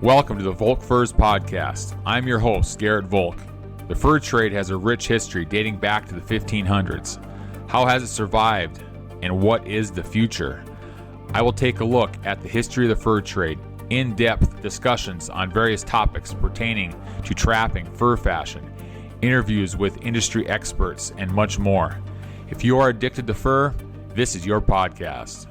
Welcome to the Volk Furs Podcast. I'm your host, Garrett Volk. The fur trade has a rich history dating back to the 1500s. How has it survived, and what is the future? I will take a look at the history of the fur trade, in-depth discussions on various topics pertaining to trapping, fur fashion, interviews with industry experts, and much more. If you are addicted to fur, this is your podcast.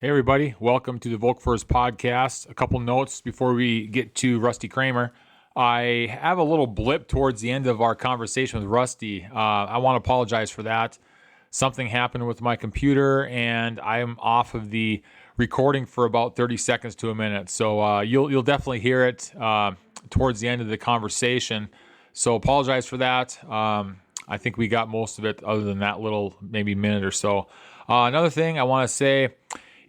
Hey everybody, welcome to the Volk Furs Podcast. A couple notes before we get to Rusty Kramer. I have a little blip towards the end of our conversation with Rusty. I want to apologize for that. Something happened with my computer and I am off of the recording for about 30 seconds to a minute. So you'll definitely hear it towards the end of the conversation. So apologize for that. I think we got most of it other than that little maybe minute or so. Another thing I want to say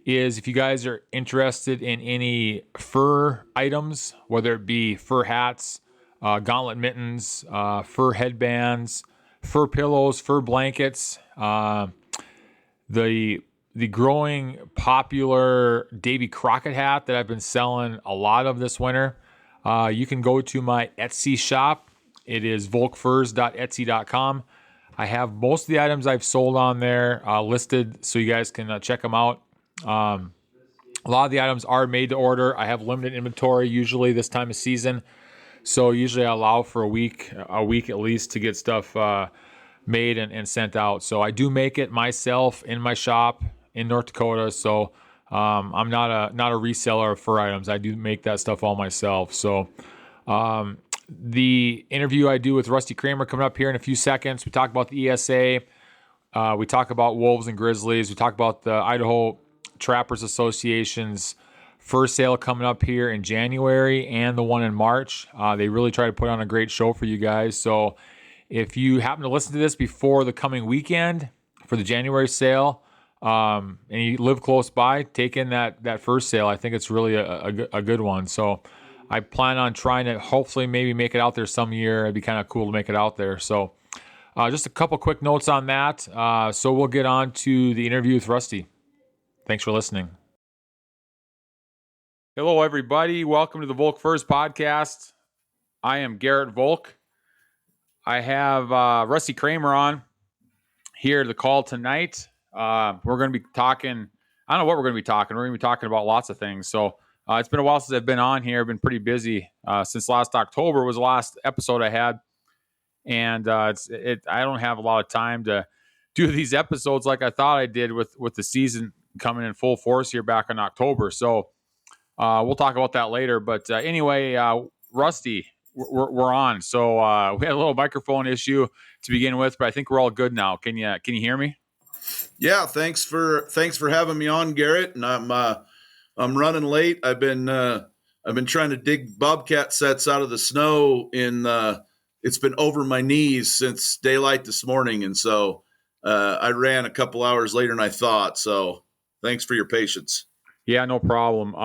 is if you guys are interested in any fur items, whether it be fur hats, gauntlet mittens, fur headbands, fur pillows, fur blankets, the growing popular Davy Crockett hat that I've been selling a lot of this winter, you can go to my Etsy shop. It is volkfurs.etsy.com. I have most of the items I've sold on there listed so you guys can check them out. A lot of the items are made to order. I have limited inventory usually this time of season. So usually I allow for a week at least to get stuff made and sent out. So I do make it myself in my shop in North Dakota. So I'm not a reseller of fur items. I do make that stuff all myself. So the interview I do with Rusty Kramer coming up here in a few seconds. We talk about the ESA. We talk about wolves and grizzlies. We talk about the Idaho Trappers Association's Fur Sale coming up here in January and the one in March. They really try to put on a great show for you guys. So if you happen to listen to this before the coming weekend for the January sale, and you live close by, take in that first sale. I think it's really a good one. So I plan on trying to hopefully maybe make it out there some year. It'd be kind of cool to make it out there. So just a couple quick notes on that. So we'll get on to the interview with Rusty. Thanks for listening. Hello, everybody. Welcome to the Volk Furs Podcast. I am Garrett Volk. I have Rusty Kramer on here to the call tonight. We're going to be talking, I don't know what we're going to be talking. We're going to be talking about lots of things. So it's been a while since I've been on here. I've been pretty busy. Since last October was the last episode I had. And I don't have a lot of time to do these episodes like I thought I did with the season coming in full force here back in October. So we'll talk about that later. But anyway, Rusty, we're on. So we had a little microphone issue to begin with, but I think we're all good now. Can you hear me? Yeah, thanks for having me on, Garrett. And I'm running late. I've been trying to dig bobcat sets out of the snow it's been over my knees since daylight this morning, and so I ran a couple hours later than I thought. So thanks for your patience. Yeah, no problem. We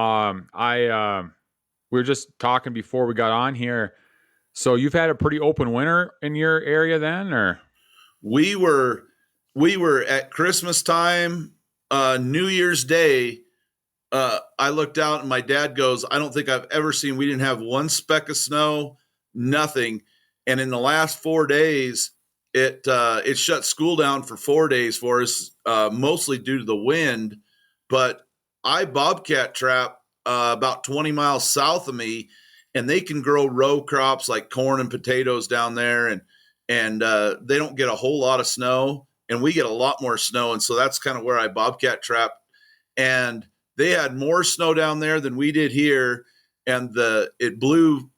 were just talking before we got on here. So you've had a pretty open winter in your area then, or? We were at Christmas time, New Year's Day. I looked out and my dad goes, I don't think I've ever seen, we didn't have one speck of snow, nothing. And in the last 4 days, it shut school down for 4 days for us, mostly due to the wind. But I bobcat trap about 20 miles south of me, and they can grow row crops like corn and potatoes down there, and they don't get a whole lot of snow, and we get a lot more snow. And so that's kind of where I bobcat trap. And they had more snow down there than we did here, and it blew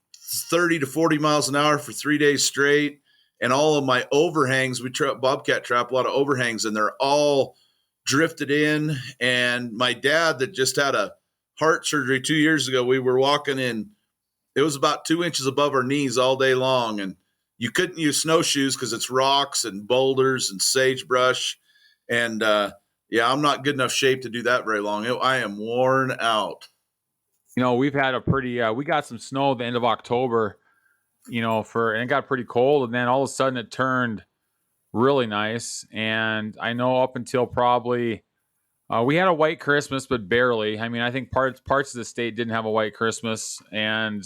30 to 40 miles an hour for 3 days straight. And all of my overhangs, we bobcat trap a lot of overhangs, and they're all drifted in. And my dad that just had a heart surgery 2 years ago, we were walking in, it was about 2 inches above our knees all day long. And you couldn't use snowshoes because it's rocks and boulders and sagebrush. And I'm not good enough shape to do that very long. I am worn out. We've had a pretty, we got some snow at the end of October, and it got pretty cold. And then all of a sudden it turned really nice. And I know up until probably we had a white Christmas, but barely. I mean, I think parts of the state didn't have a white Christmas, and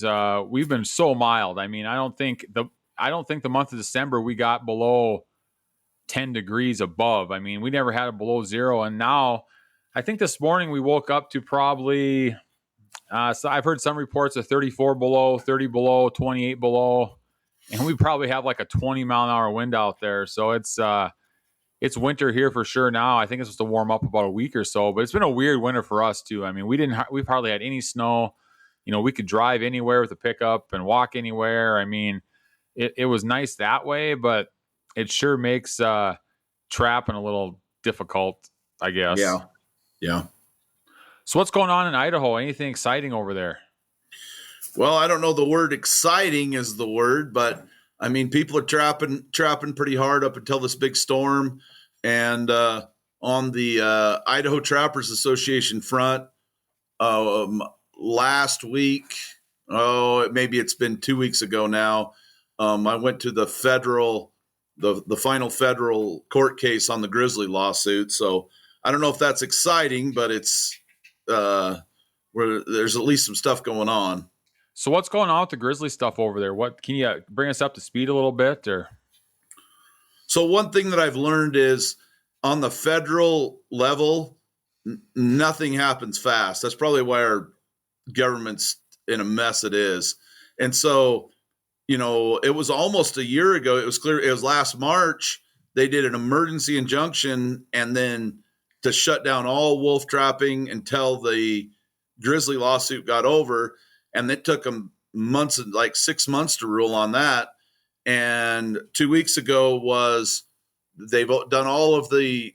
we've been so mild. I mean, I don't think the month of December we got below 10 degrees above. I mean, we never had it below zero, and now I think this morning we woke up to probably. So I've heard some reports of 34 below, 30 below, 28 below, and we probably have like a 20-mile-an-hour wind out there. So it's winter here for sure now. I think it's supposed to warm up about a week or so, but it's been a weird winter for us too. I mean, we've hardly had any snow. You know, we could drive anywhere with a pickup and walk anywhere. I mean, it was nice that way, but it sure makes trapping a little difficult, I guess. Yeah. Yeah. So what's going on in Idaho? Anything exciting over there? Well, I don't know the word exciting is the word, but I mean, people are trapping pretty hard up until this big storm. And on the Idaho Trappers Association front, last week, maybe it's been 2 weeks ago now, I went to the final federal court case on the grizzly lawsuit. So I don't know if that's exciting, but it's where there's at least some stuff going on. So what's going on with the grizzly stuff over there? What can you bring us up to speed a little bit? Or so one thing that I've learned is on the federal level, nothing happens fast. That's probably why our government's in a mess it is. And so, you know, it was almost a year ago. It was clear. It was last March. They did an emergency injunction and then to shut down all wolf trapping until the grizzly lawsuit got over. And it took them months, like 6 months to rule on that. And 2 weeks ago they've done all of the,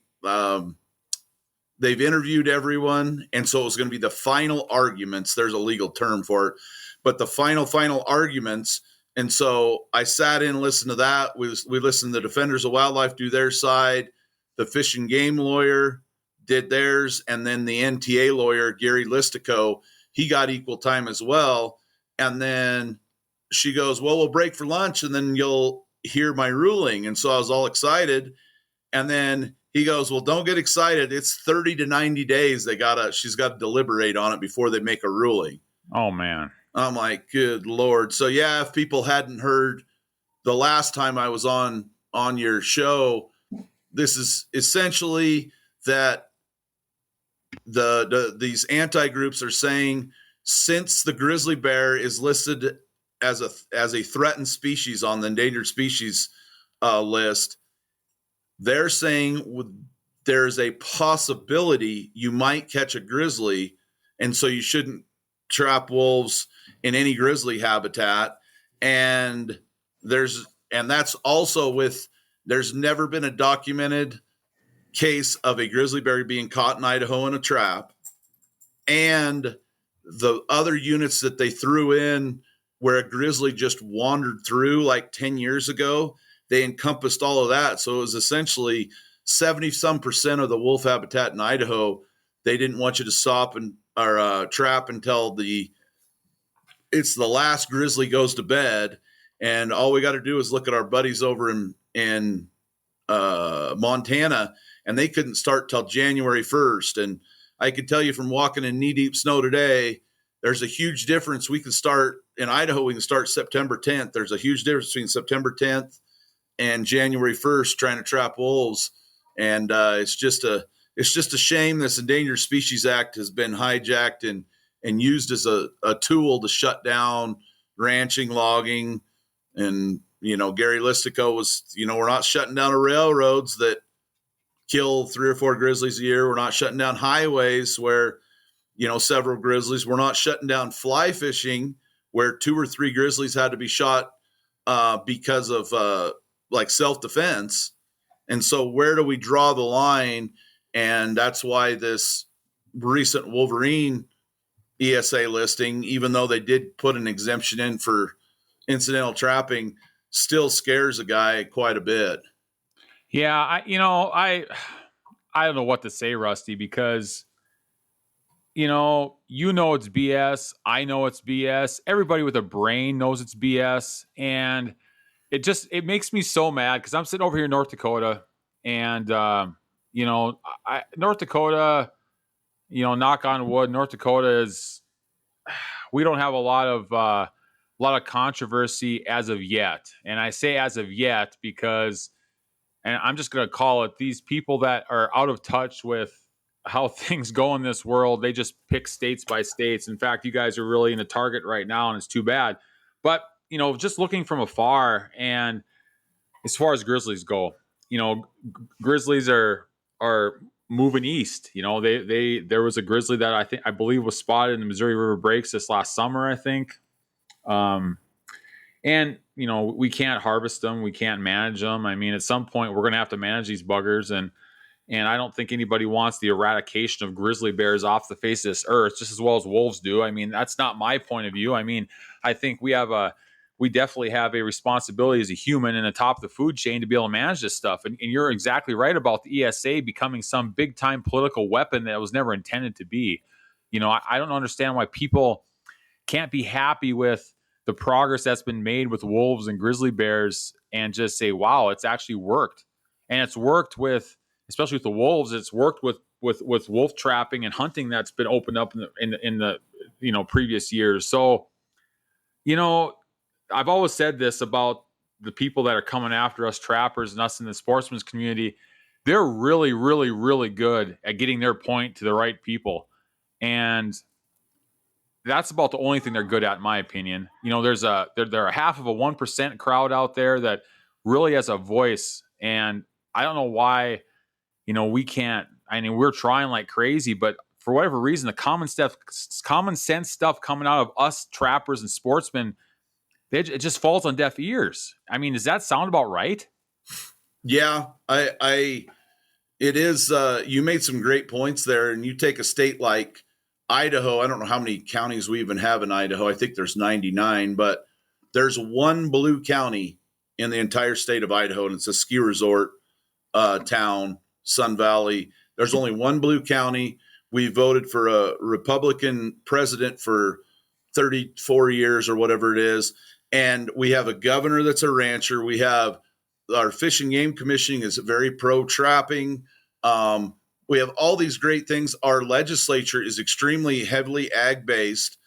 they've interviewed everyone. And so it was going to be the final arguments. There's a legal term for it, but the final arguments. And so I sat in and listened to that. We listened to the Defenders of Wildlife do their side. The Fish and Game lawyer did theirs. And then the NTA lawyer, Gary Listico, he got equal time as well. And then she goes, well, we'll break for lunch and then you'll hear my ruling. And so I was all excited. And then he goes, well, don't get excited. It's 30 to 90 days. She's got to deliberate on it before they make a ruling. oh man. I'm like, good Lord. So yeah, if people hadn't heard the last time I was on your show, this is essentially that these anti-groups are saying since the grizzly bear is listed as a threatened species on the endangered species list, they're saying there's a possibility you might catch a grizzly, and so you shouldn't trap wolves in any grizzly habitat. And that's also there's never been a documented case of a grizzly bear being caught in Idaho in a trap. And the other units that they threw in where a grizzly just wandered through like 10 years ago, they encompassed all of that. So it was essentially 70% of the wolf habitat in Idaho. They didn't want you to stop or trap until it's the last grizzly goes to bed. And all we got to do is look at our buddies over in Montana, and they couldn't start till January 1st. And I can tell you from walking in knee-deep snow today, there's a huge difference. We can start in Idaho. We can start September 10th. There's a huge difference between September 10th and January 1st trying to trap wolves. And it's just a shame this Endangered Species Act has been hijacked and used as a tool to shut down ranching, logging. And, you know, Gary Listico was, you know, we're not shutting down the railroads that kill 3 or 4 grizzlies a year. We're not shutting down highways where, you know, several grizzlies. We're not shutting down fly fishing where 2 or 3 grizzlies had to be shot because of like self-defense. And so where do we draw the line? And that's why this recent Wolverine ESA listing, even though they did put an exemption in for incidental trapping, still scares a guy quite a bit. Yeah, I don't know what to say, Rusty, because you know it's BS. I know it's BS. Everybody with a brain knows it's BS. And it makes me so mad because I'm sitting over here in North Dakota, and North Dakota, knock on wood, North Dakota is we don't have a lot of controversy as of yet, and I say as of yet because, and I'm just going to call it, these people that are out of touch with how things go in this world, they just pick states by states. In fact, you guys are really in the target right now, and it's too bad. But just looking from afar, and as far as grizzlies go, grizzlies are moving east. They there was a grizzly that I believe was spotted in the Missouri River Breaks this last summer, I think. And we can't harvest them, we can't manage them. I mean, at some point we're going to have to manage these buggers, and I don't think anybody wants the eradication of grizzly bears off the face of this earth, just as well as wolves do. I mean, that's not my point of view. I mean, I think we definitely have a responsibility as a human in the top of the food chain to be able to manage this stuff. And you're exactly right about the ESA becoming some big time political weapon that was never intended to be. I don't understand why people can't be happy with the progress that's been made with wolves and grizzly bears and just say, wow, it's actually worked. And it's worked with, especially with the wolves, it's worked with wolf trapping and hunting that's been opened up in the previous years. So, I've always said this about the people that are coming after us trappers and us in the sportsman's community. They're really, really, really good at getting their point to the right people. And that's about the only thing they're good at, in my opinion. There's they're a half of a 1% crowd out there that really has a voice. And I don't know why, we can't. I mean, we're trying like crazy, but for whatever reason, the common sense stuff coming out of us trappers and sportsmen, it just falls on deaf ears. I mean, does that sound about right? Yeah, it is. You made some great points there, and you take a state like Idaho. I don't know how many counties we even have in Idaho. I think there's 99, but there's one blue county in the entire state of Idaho, and it's a ski resort town, Sun Valley. There's only one blue county. We voted for a Republican president for 34 years or whatever it is. And we have a governor that's a rancher. We have our Fish and Game Commission is very pro trapping. We have all these great things. Our legislature is extremely heavily ag based,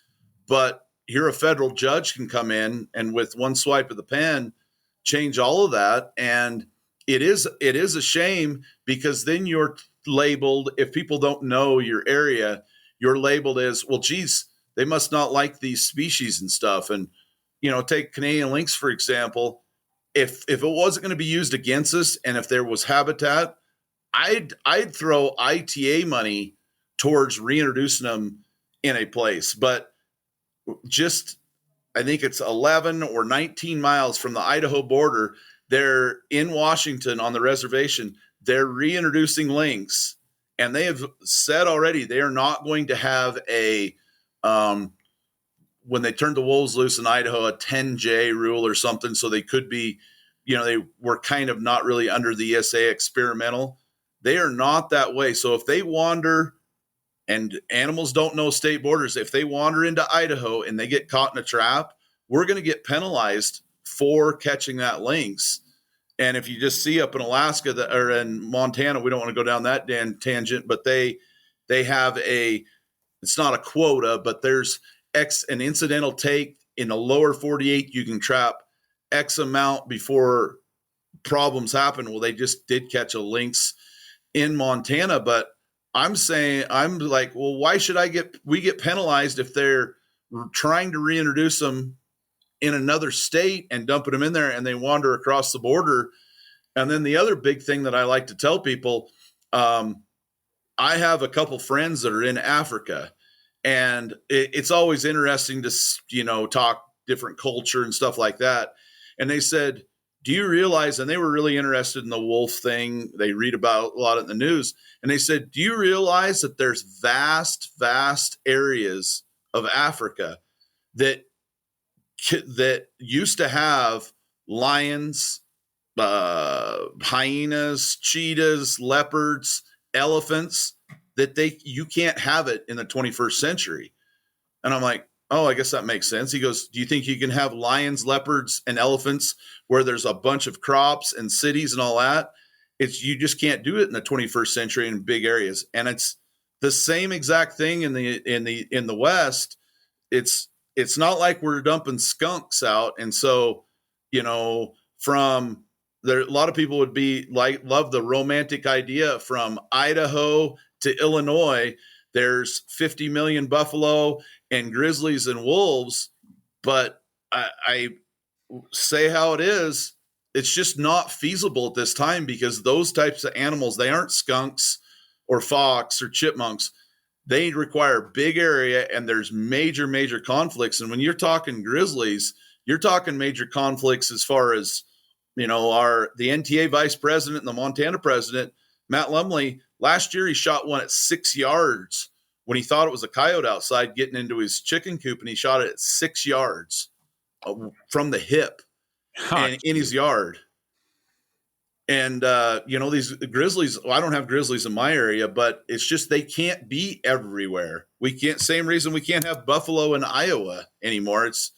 but here a federal judge can come in and with one swipe of the pen change all of that. And it is a shame because then you're labeled, if people don't know your area, you're labeled as, well, geez, they must not like these species and stuff. And take Canadian lynx, for example. If it wasn't going to be used against us and if there was habitat, I'd throw ITA money towards reintroducing them in a place. But just, I think it's 11 or 19 miles from the Idaho border, they're in Washington on the reservation. They're reintroducing lynx, and they have said already they are not going to have a when they turned the wolves loose in Idaho, a 10J rule or something. So they could be, they were kind of not really under the ESA experimental. They are not that way. So if they wander, and animals don't know state borders, if they wander into Idaho and they get caught in a trap, we're going to get penalized for catching that lynx. And if you just see up in Alaska or in Montana, we don't want to go down that tangent, but they have it's not a quota, but there's an incidental take in the lower 48. You can trap X amount before problems happen. Well, they just did catch a lynx in Montana, but I'm like, well, why should we get penalized if they're trying to reintroduce them in another state and dumping them in there and they wander across the border? And then the other big thing that I like to tell people, I have a couple friends that are in Africa, and it's always interesting to, talk different culture and stuff like that. And they said, do you realize, and they were really interested in the wolf thing. They read about a lot in the news. And they said, do you realize that there's vast, vast areas of Africa that used to have lions, hyenas, cheetahs, leopards, elephants, that you can't have it in the 21st century. And I'm like, oh, I guess that makes sense. He goes, do you think you can have lions, leopards, and elephants where there's a bunch of crops and cities and all that? You just can't do it in the 21st century in big areas. And it's the same exact thing in the West. It's not like we're dumping skunks out. And so, from there, a lot of people would be like, love the romantic idea from Idaho to Illinois. There's 50 million buffalo and grizzlies and wolves, but I say how it is. It's just not feasible at this time because those types of animals, they aren't skunks or fox or chipmunks. They require big area and there's major, major conflicts. And when you're talking grizzlies, you're talking major conflicts as far as, the NTA vice president and the Montana president, Matt Lumley, last year he shot one at 6 yards when he thought it was a coyote outside getting into his chicken coop, and he shot it at 6 yards from the hip and in his yard. And, these grizzlies, I don't have grizzlies in my area, but it's just they can't be everywhere. Same reason we can't have buffalo in Iowa anymore. It's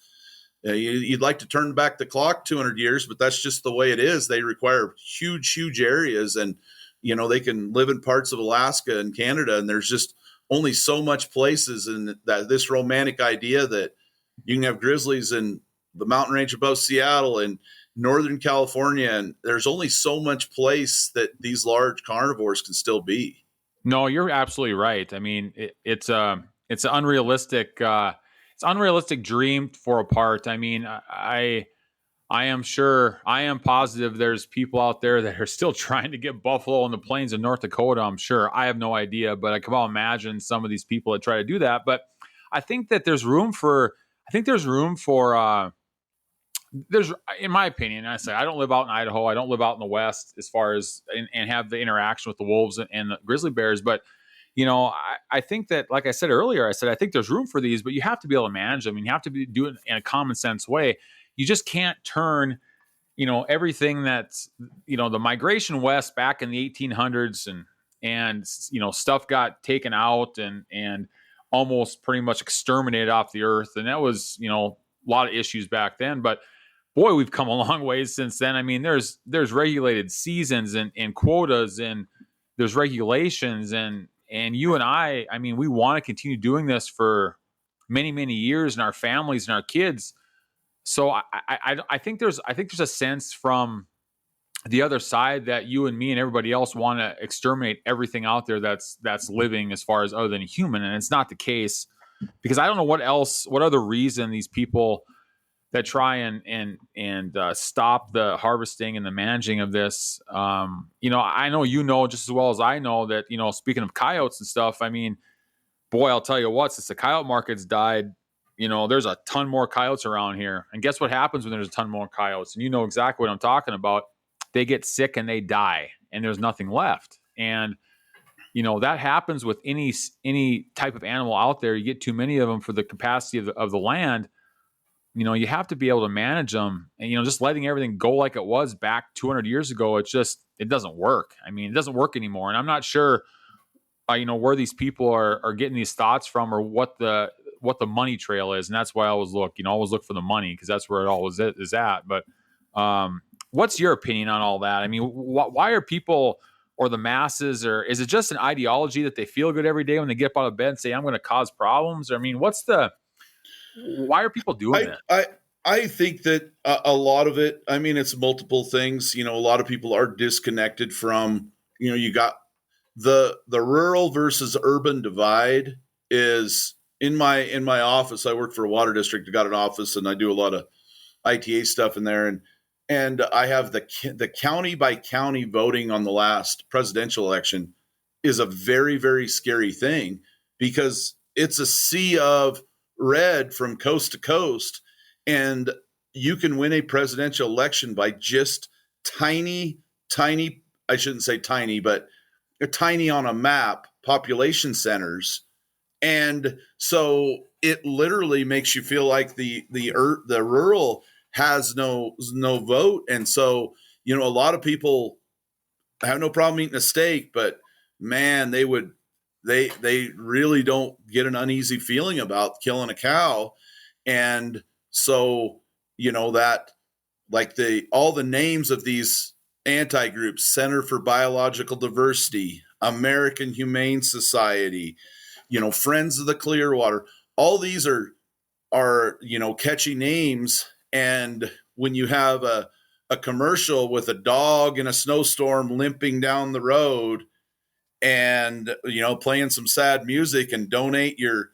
you'd like to turn back the clock 200 years, but that's just the way it is. They require huge, huge areas. And, they can live in parts of Alaska and Canada, and there's just only so much places. And that this romantic idea that you can have grizzlies in the mountain range above Seattle and Northern California, and there's only so much place that these large carnivores can still be. No, you're absolutely right. I mean, it's an unrealistic dream for a part. I mean, I am positive there's people out there that are still trying to get buffalo in the plains of North Dakota. I'm sure. I have no idea, but I can well imagine some of these people that try to do that. But I think that there's room for there's, in my opinion, I say I don't live out in Idaho. I don't live out in the West as far as and have the interaction with the wolves and the grizzly bears. But I think that, like I said earlier, I think there's room for these, but you have to be able to manage them, and you have to do it in a common sense way. You just can't turn, everything that's, the migration west back in the 1800s and stuff got taken out and almost pretty much exterminated off the earth, and that was a lot of issues back then, but. Boy, we've come a long ways since then. I mean, there's regulated seasons and quotas, and there's regulations, and you and I mean, we want to continue doing this for many, many years, and our families and our kids. So I think there's a sense from the other side that you and me and everybody else want to exterminate everything out there that's living as far as other than human, and it's not the case, because I don't know what other reason these people that try and stop the harvesting and the managing of this. I know just as well as I know that, speaking of coyotes and stuff, I mean, boy, I'll tell you what, since the coyote market's died, there's a ton more coyotes around here. And guess what happens when there's a ton more coyotes? And you know exactly what I'm talking about. They get sick and they die, and there's nothing left. And, that happens with any type of animal out there. You get too many of them for the capacity of the land. You have to be able to manage them, and, just letting everything go like it was back 200 years ago, it doesn't work. I mean, it doesn't work anymore. And I'm not sure, where these people are getting these thoughts from, or what the money trail is. And that's why I always look for the money, because that's where it always is at. But what's your opinion on all that? I mean, why are people, or the masses, or is it just an ideology that they feel good every day when they get up out of bed and say, I'm going to cause problems? I mean, why are people doing that? I think that a lot of it, I mean, it's multiple things. A lot of people are disconnected from, you got the rural versus urban divide is in my office. I work for a water district. I got an office, and I do a lot of ITA stuff in there. And I have the county by county voting on the last presidential election is a very, very scary thing, because it's a sea of red from coast to coast, and you can win a presidential election by just tiny, I shouldn't say tiny, but tiny on a map population centers. And so it literally makes you feel like the rural has no vote. And so, a lot of people have no problem eating a steak, but man, they would they really don't get an uneasy feeling about killing a cow. And so, that, like, all the names of these anti-groups: Center for Biological Diversity, American Humane Society, Friends of the Clearwater, all these are catchy names. And when you have a commercial with a dog in a snowstorm limping down the road and playing some sad music, and donate your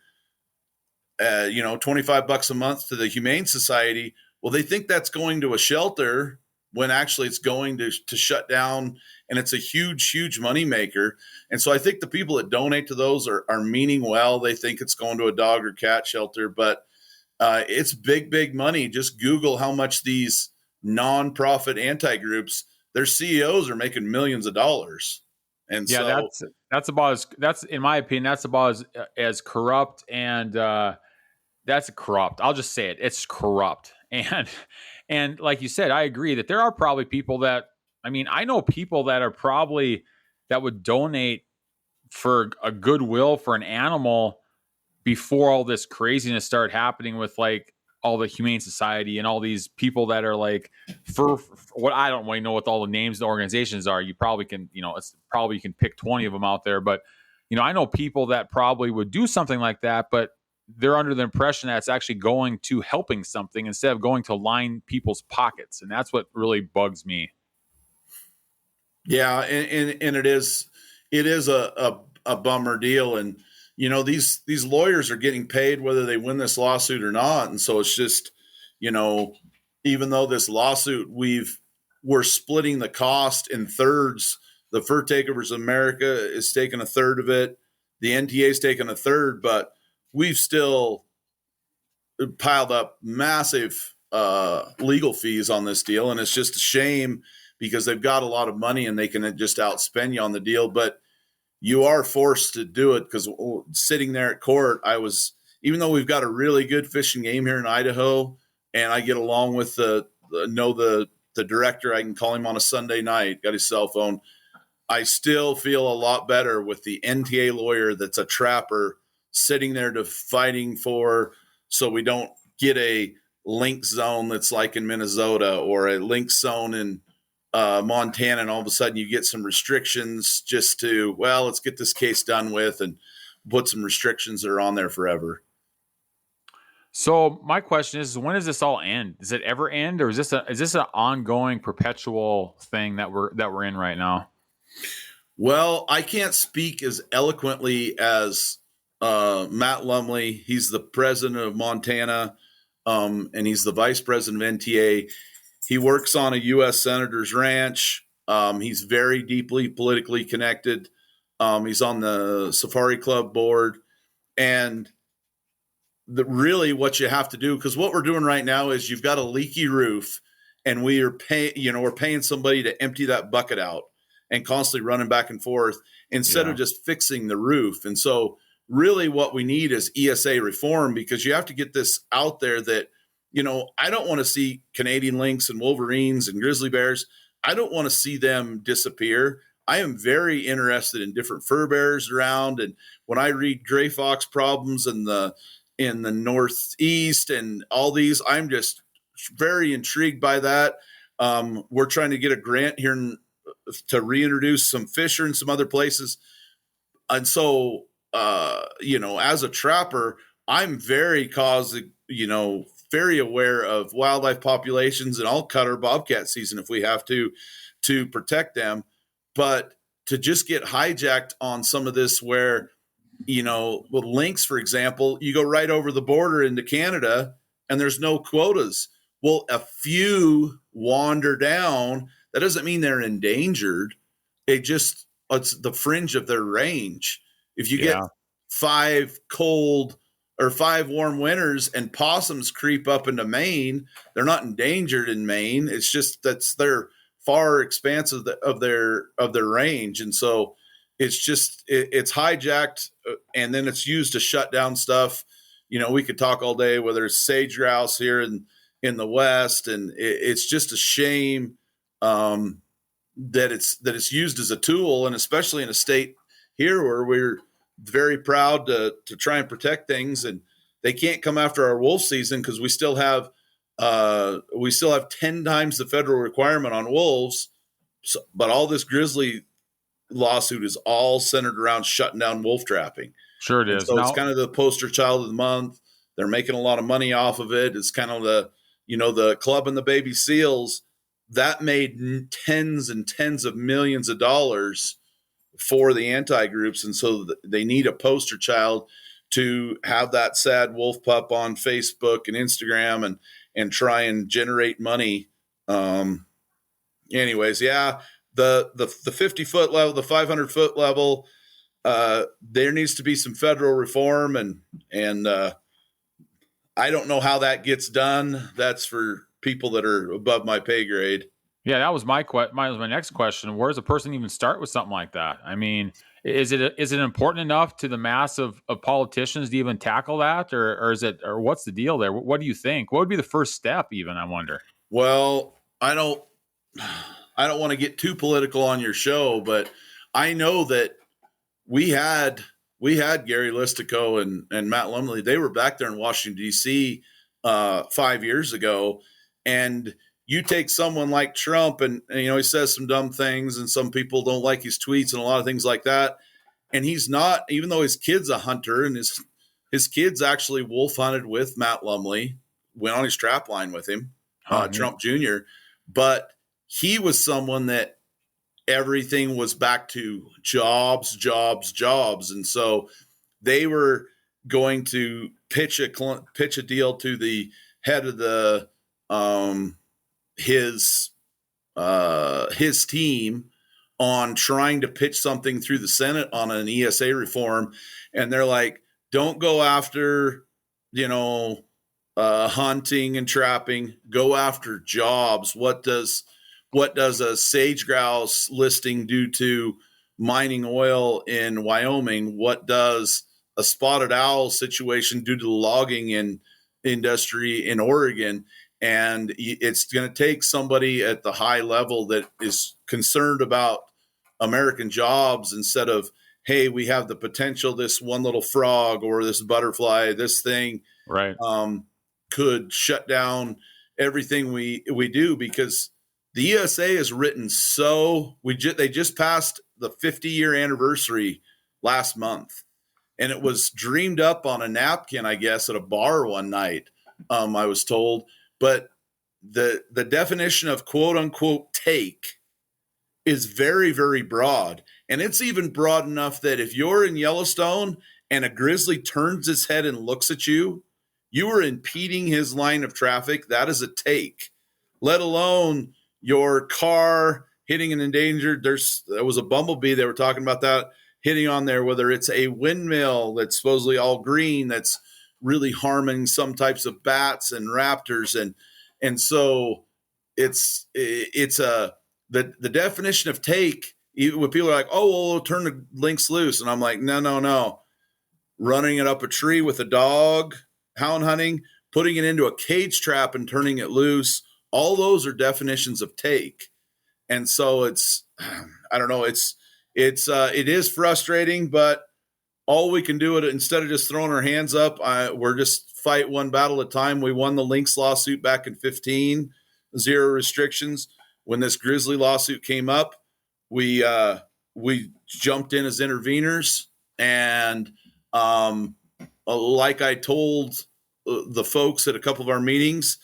$25 a month to the Humane Society, well, they think that's going to a shelter when actually it's going to shut down, and it's a huge moneymaker. And so I think the people that donate to those are meaning well. They think it's going to a dog or cat shelter, but it's big money. Just Google how much these nonprofit anti-groups, their CEOs are making millions of dollars. And yeah, that's about that's in my opinion, that's about as corrupt, and that's corrupt. I'll just say it. It's corrupt. And like you said, I agree that there are probably people that, I know people that are probably, that would donate for a goodwill for an animal before all this craziness started happening with like all the Humane Society and all these people that are like, for what, I don't really know what all the names of the organizations are. You probably can, it's probably, you can pick 20 of them out there, but I know people that probably would do something like that, but they're under the impression that it's actually going to helping something instead of going to line people's pockets. And that's what really bugs me. Yeah. And it is a bummer deal. And, these lawyers are getting paid whether they win this lawsuit or not. And so it's just, even though this lawsuit, we're splitting the cost in thirds. The Fur Takeovers America is taking a third of it. The NTA is taking a third, but we've still piled up massive legal fees on this deal. And it's just a shame because they've got a lot of money and they can just outspend you on the deal. But you are forced to do it because sitting there at court, even though we've got a really good fishing game here in Idaho, and I get along with the director, I can call him on a Sunday night, got his cell phone. I still feel a lot better with the NTA lawyer that's a trapper sitting there fighting for, so we don't get a link zone that's like in Minnesota, or a link zone in Montana, and all of a sudden you get some restrictions just to, well, let's get this case done with and put some restrictions that are on there forever. So my question is, when does this all end? Does it ever end, or is this an ongoing, perpetual thing that we're in right now? Well, I can't speak as eloquently as Matt Lumley. He's the president of Montana, and he's the vice president of NTA. He works on a U.S. senator's ranch. He's very deeply politically connected. He's on the Safari Club board. And really what you have to do, because what we're doing right now is you've got a leaky roof, and we're paying somebody to empty that bucket out and constantly running back and forth instead of just fixing the roof. And so really what we need is ESA reform, because you have to get this out there that, I don't want to see Canadian lynx and wolverines and grizzly bears. I don't want to see them disappear. I am very interested in different fur bearers around. And when I read gray fox problems in the Northeast and all these, I'm just very intrigued by that. We're trying to get a grant here to reintroduce some fisher in some other places. And so, as a trapper, I'm very very aware of wildlife populations, and I'll cut our bobcat season if we have to protect them. But to just get hijacked on some of this where, with lynx, for example, you go right over the border into Canada and there's no quotas. Well, a few wander down. That doesn't mean they're endangered. It's the fringe of their range. If you get 5 warm winters and possums creep up into Maine, they're not endangered in Maine. It's just that's their far expanse of their range. And so it's hijacked, and then it's used to shut down stuff. We could talk all day whether it's sage grouse here in the West, and it's just a shame that it's used as a tool, and especially in a state here where very proud to try and protect things, and they can't come after our wolf season because we still have 10 times the federal requirement on wolves. So, but all this grizzly lawsuit is all centered around shutting down wolf trapping. Sure it And is. so Now, it's kind of the poster child of the month. They're making a lot of money off of it. It's kind of the club and the baby seals that made tens and tens of millions of dollars for the anti-groups. And so they need a poster child to have that sad wolf pup on Facebook and Instagram and try and generate money. Anyways, yeah, the 50-foot level, the 500-foot level, there needs to be some federal reform, and I don't know how that gets done. That's for people that are above my pay grade. yeah, that was my next question. Where does a person even start with something like that? I mean, is it important enough to the mass of politicians to even tackle that, or is it, or what's the deal there? What do you think? What would be the first step, even? I wonder. Well, I don't want to get too political on your show, but I know that we had Gary Listico and Matt Lumley. They were back there in Washington, D.C. 5 years ago. And you take someone like Trump and he says some dumb things and some people don't like his tweets and a lot of things like that. And he's not, even though his kid's a hunter and his kid's actually wolf hunted with Matt Lumley, went on his trap line with him, Trump Jr. But he was someone that everything was back to jobs. And so they were going to pitch a deal to the head of the his team on trying to pitch something through the Senate on an ESA reform. And they're like, don't go after, hunting and trapping, go after jobs. What does a sage grouse listing do to mining oil in Wyoming? What does a spotted owl situation do to the logging industry in Oregon? And it's going to take somebody at the high level that is concerned about American jobs instead of, hey, we have the potential, this one little frog or this butterfly, this thing, right, could shut down everything we do, because the ESA is written so they just passed the 50-year anniversary last month, and it was dreamed up on a napkin, I guess, at a bar one night. I was told, but the definition of quote unquote take is very, very broad, and it's even broad enough that if you're in Yellowstone and a grizzly turns its head and looks at you, you are impeding his line of traffic. That is a take, let alone your car hitting an endangered. There was a bumblebee. They were talking about that hitting on there, whether it's a windmill that's supposedly all green, that's really harming some types of bats and raptors. And so the definition of take, even when people are like, oh, well, we'll turn the lynx loose. And I'm like, no. Running it up a tree with a dog, hound hunting, putting it into a cage trap and turning it loose, all those are definitions of take. And so I don't know, it is frustrating, but all we can do it instead of just throwing our hands up, we're just fight one battle at a time. We won the lynx lawsuit back in 2015, 0 restrictions. When this grizzly lawsuit came up, we jumped in as interveners, and like I told the folks at a couple of our meetings,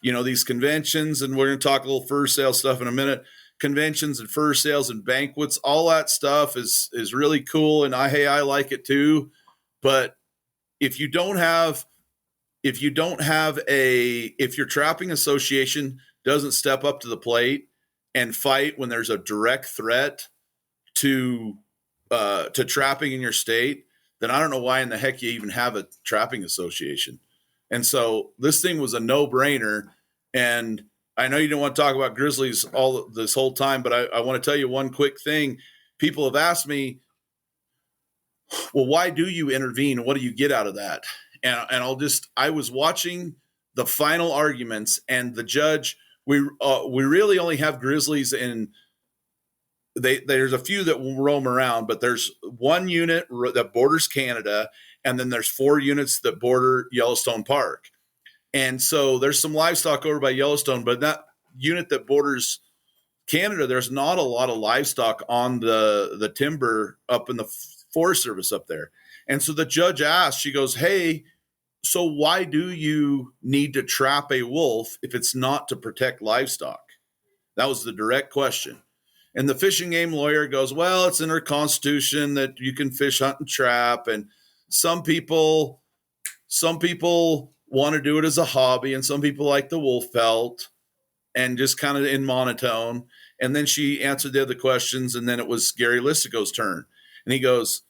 these conventions, and we're going to talk a little fur sale stuff in a minute, conventions and fur sales and banquets, all that stuff is really cool. And I like it too. But if your trapping association doesn't step up to the plate and fight when there's a direct threat to trapping in your state, then I don't know why in the heck you even have a trapping association. And so this thing was a no-brainer. And I know you don't want to talk about grizzlies all this whole time, but I want to tell you one quick thing. People have asked me, well, why do you intervene? What do you get out of that? And I was watching the final arguments, and the judge, we really only have grizzlies in there's a few that will roam around, but there's one unit that borders Canada, and then there's 4 units that border Yellowstone Park. And so there's some livestock over by Yellowstone, but that unit that borders Canada, there's not a lot of livestock on the timber up in the Forest Service up there. And so the judge asked, she goes, hey, so why do you need to trap a wolf if it's not to protect livestock? That was the direct question. And the fish and game lawyer goes, well, it's in our constitution that you can fish, hunt, and trap. And some people want to do it as a hobby, and some people like the wolf pelt, and just kind of in monotone. And then she answered the other questions, and then it was Gary Listigo's turn. And he goes,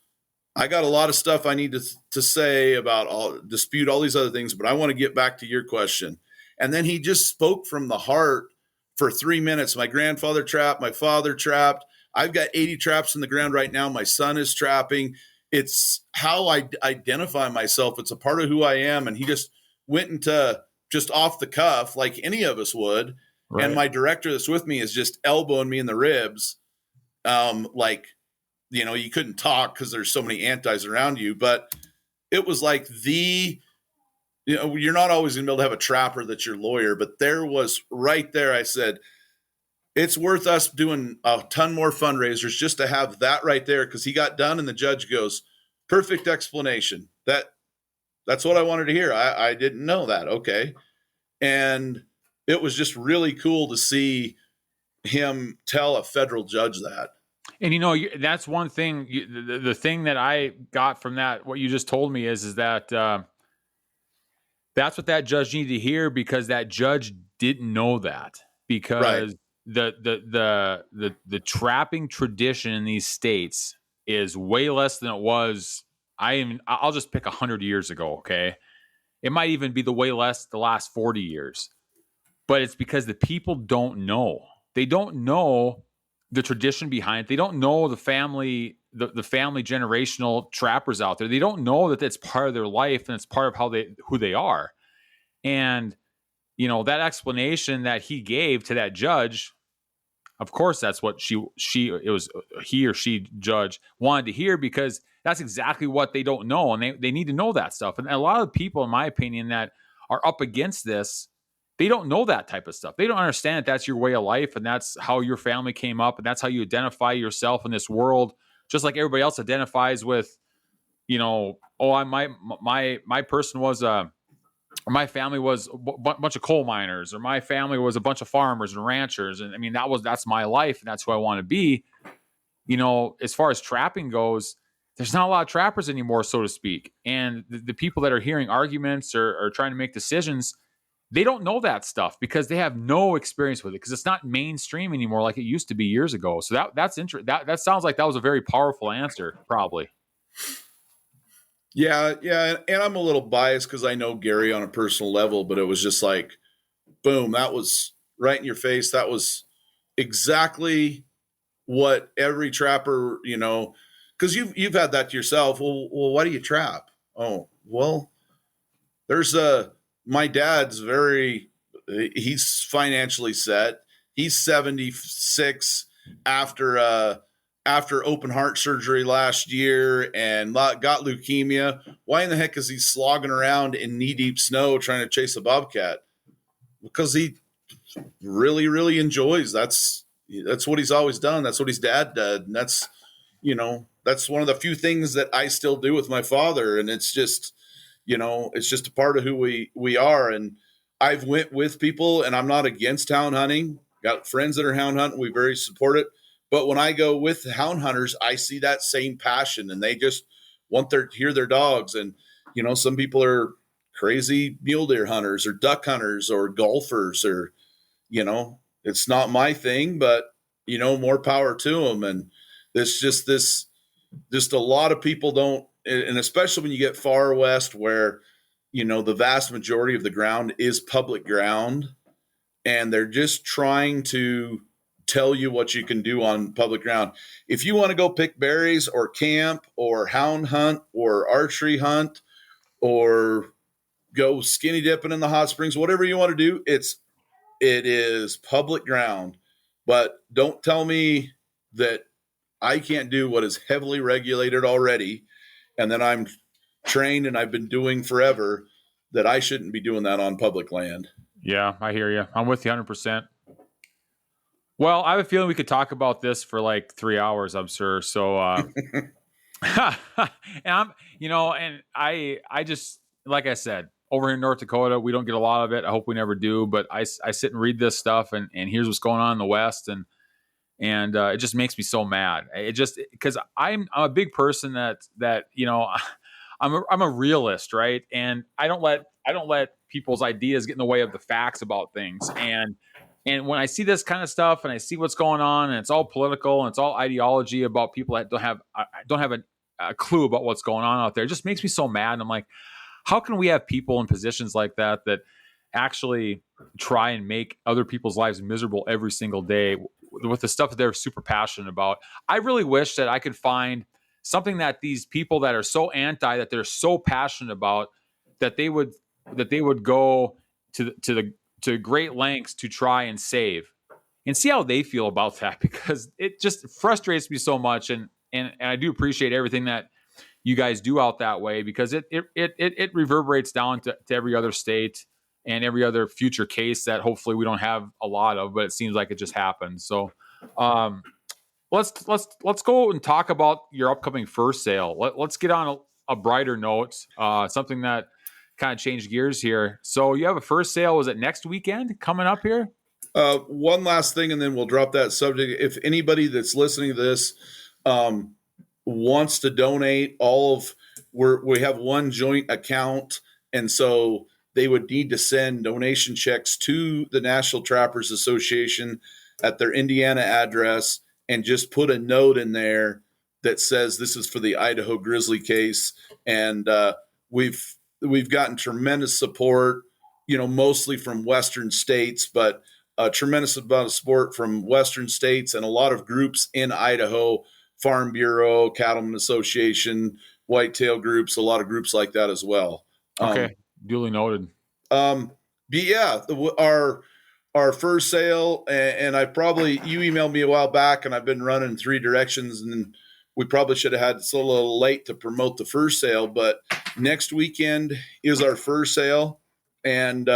I got a lot of stuff I need to say about dispute all these other things, but I want to get back to your question. And then he just spoke from the heart for 3 minutes. My grandfather trapped, my father trapped. I've got 80 traps in the ground right now. My son is trapping. It's how I identify myself. It's a part of who I am. And he just went into just off the cuff like any of us would. Right. And my director that's with me is just elbowing me in the ribs. Like, you know, you couldn't talk because there's so many antis around you, but it was like you know, you're not always going to be able to have a trapper that's your lawyer, but there was right there. I said, it's worth us doing a ton more fundraisers just to have that right there. Cause he got done and the judge goes, perfect explanation. That's what I wanted to hear. I didn't know that. Okay. And it was just really cool to see him tell a federal judge that. And, you know, that's one thing, the thing that I got from that, what you just told me is that, that's what that judge needed to hear, because that judge didn't know that, because the trapping tradition in these states is way less than it was. I'll just pick 100 years ago. Okay. It might even be the way less the last 40 years, but it's because the people don't know. They don't know the tradition behind it. They don't know the family generational trappers out there. They don't know that it's part of their life and it's part of who they are. And, you know, that explanation that he gave to that judge, of course, that's what he or she judge wanted to hear, because that's exactly what they don't know. And they need to know that stuff. And a lot of people, in my opinion, that are up against this, they don't know that type of stuff. They don't understand that that's your way of life, and that's how your family came up, and that's how you identify yourself in this world, just like everybody else identifies with, you know, my person was or my family was a bunch of coal miners, or my family was a bunch of farmers and ranchers. And I mean, that's my life, and that's who I want to be. You know, as far as trapping goes, there's not a lot of trappers anymore, so to speak. And the people that are hearing arguments or trying to make decisions, they don't know that stuff because they have no experience with it, because it's not mainstream anymore like it used to be years ago. So that's interesting. That sounds like that was a very powerful answer, probably. Yeah. And I'm a little biased because I know Gary on a personal level, but it was just like, boom, that was right in your face. That was exactly what every trapper, you know, because you've had that to yourself. Well, why do you trap? Oh, well, there's my dad's he's financially set. He's 76 after open heart surgery last year and got leukemia. Why in the heck is he slogging around in knee-deep snow trying to chase a bobcat? Because he really, really enjoys. That's what he's always done. That's what his dad did. And that's, you know, that's one of the few things that I still do with my father. And it's just, you know, it's just a part of who we are. And I've went with people, and I'm not against hound hunting. Got friends that are hound hunting. We very support it. But when I go with hound hunters, I see that same passion, and they just want to hear their dogs. And, you know, some people are crazy mule deer hunters or duck hunters or golfers, or, you know, it's not my thing, but, you know, more power to them. And it's just a lot of people don't, and especially when you get far west where, you know, the vast majority of the ground is public ground, and they're just trying to tell you what you can do on public ground. If you want to go pick berries or camp or hound hunt or archery hunt or go skinny dipping in the hot springs, whatever you want to do, it is public ground. But don't tell me that I can't do what is heavily regulated already, and then I'm trained and I've been doing forever, that I shouldn't be doing that on public land. Yeah, I hear you. I'm with you 100%. Well, I have a feeling we could talk about this for like 3 hours, I'm sure. So, and I just, like I said, over here in North Dakota, we don't get a lot of it. I hope we never do, but I sit and read this stuff, and here's what's going on in the West, and it just makes me so mad. It just, because I'm a big person that I'm a realist, right? And I don't let people's ideas get in the way of the facts about things. And when I see this kind of stuff, and I see what's going on, and it's all political, and it's all ideology about people that don't have a clue about what's going on out there, it just makes me so mad. And I'm like, how can we have people in positions like that actually try and make other people's lives miserable every single day with the stuff that they're super passionate about? I really wish that I could find something that these people that are so anti, that they're so passionate about, that they would go to great lengths to try and save, and see how they feel about that, because it just frustrates me so much. And I do appreciate everything that you guys do out that way, because it reverberates down to every other state and every other future case that hopefully we don't have a lot of, but it seems like it just happened. So let's go and talk about your upcoming fur sale. Let's get on a brighter note, something that kind of changed gears here. So you have a fur sale. Was it next weekend coming up here? One last thing, and then we'll drop that subject. If anybody that's listening to this wants to donate, we have one joint account, and so they would need to send donation checks to the National Trappers Association at their Indiana address, and just put a note in there that says this is for the Idaho grizzly case. And we've gotten tremendous support, mostly from Western states, but a tremendous amount of support from Western states and a lot of groups in Idaho, Farm Bureau, Cattlemen Association, whitetail groups, a lot of groups like that as well. Okay, duly noted. But yeah, our fur sale, and you emailed me a while back, and I've been running 3 directions, and we probably should have had it's a little late to promote the fur sale, but next weekend is our fur sale, and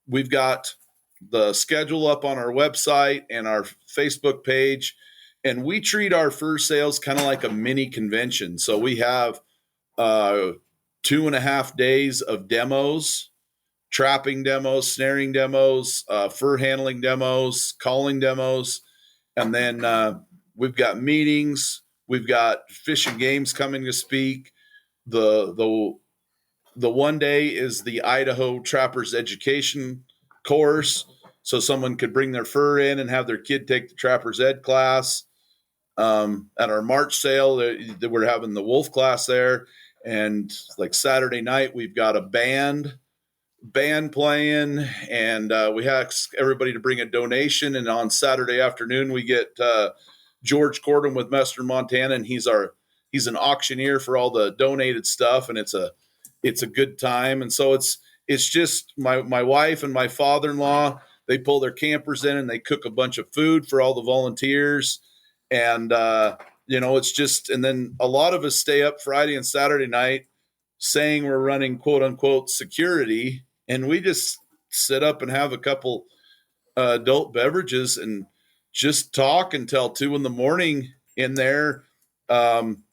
we've got the schedule up on our website and our Facebook page, and we treat our fur sales kind of like a mini convention. So we have 2.5 days of demos, trapping demos, snaring demos, fur handling demos, calling demos, and then we've got meetings. We've got Fish and Games coming to speak. The one day is the Idaho Trappers Education course, so someone could bring their fur in and have their kid take the Trappers Ed class. At our March sale, we're having the Wolf class there, and like Saturday night, we've got a band playing, and we ask everybody to bring a donation. And on Saturday afternoon, we get George Cordon with Western Montana, and he's an auctioneer for all the donated stuff, and it's a good time. And so it's just my wife and my father-in-law, they pull their campers in and they cook a bunch of food for all the volunteers. And it's just, and then a lot of us stay up Friday and Saturday night saying we're running quote unquote security, and we just sit up and have a couple adult beverages and just talk until 2 a.m. in there, on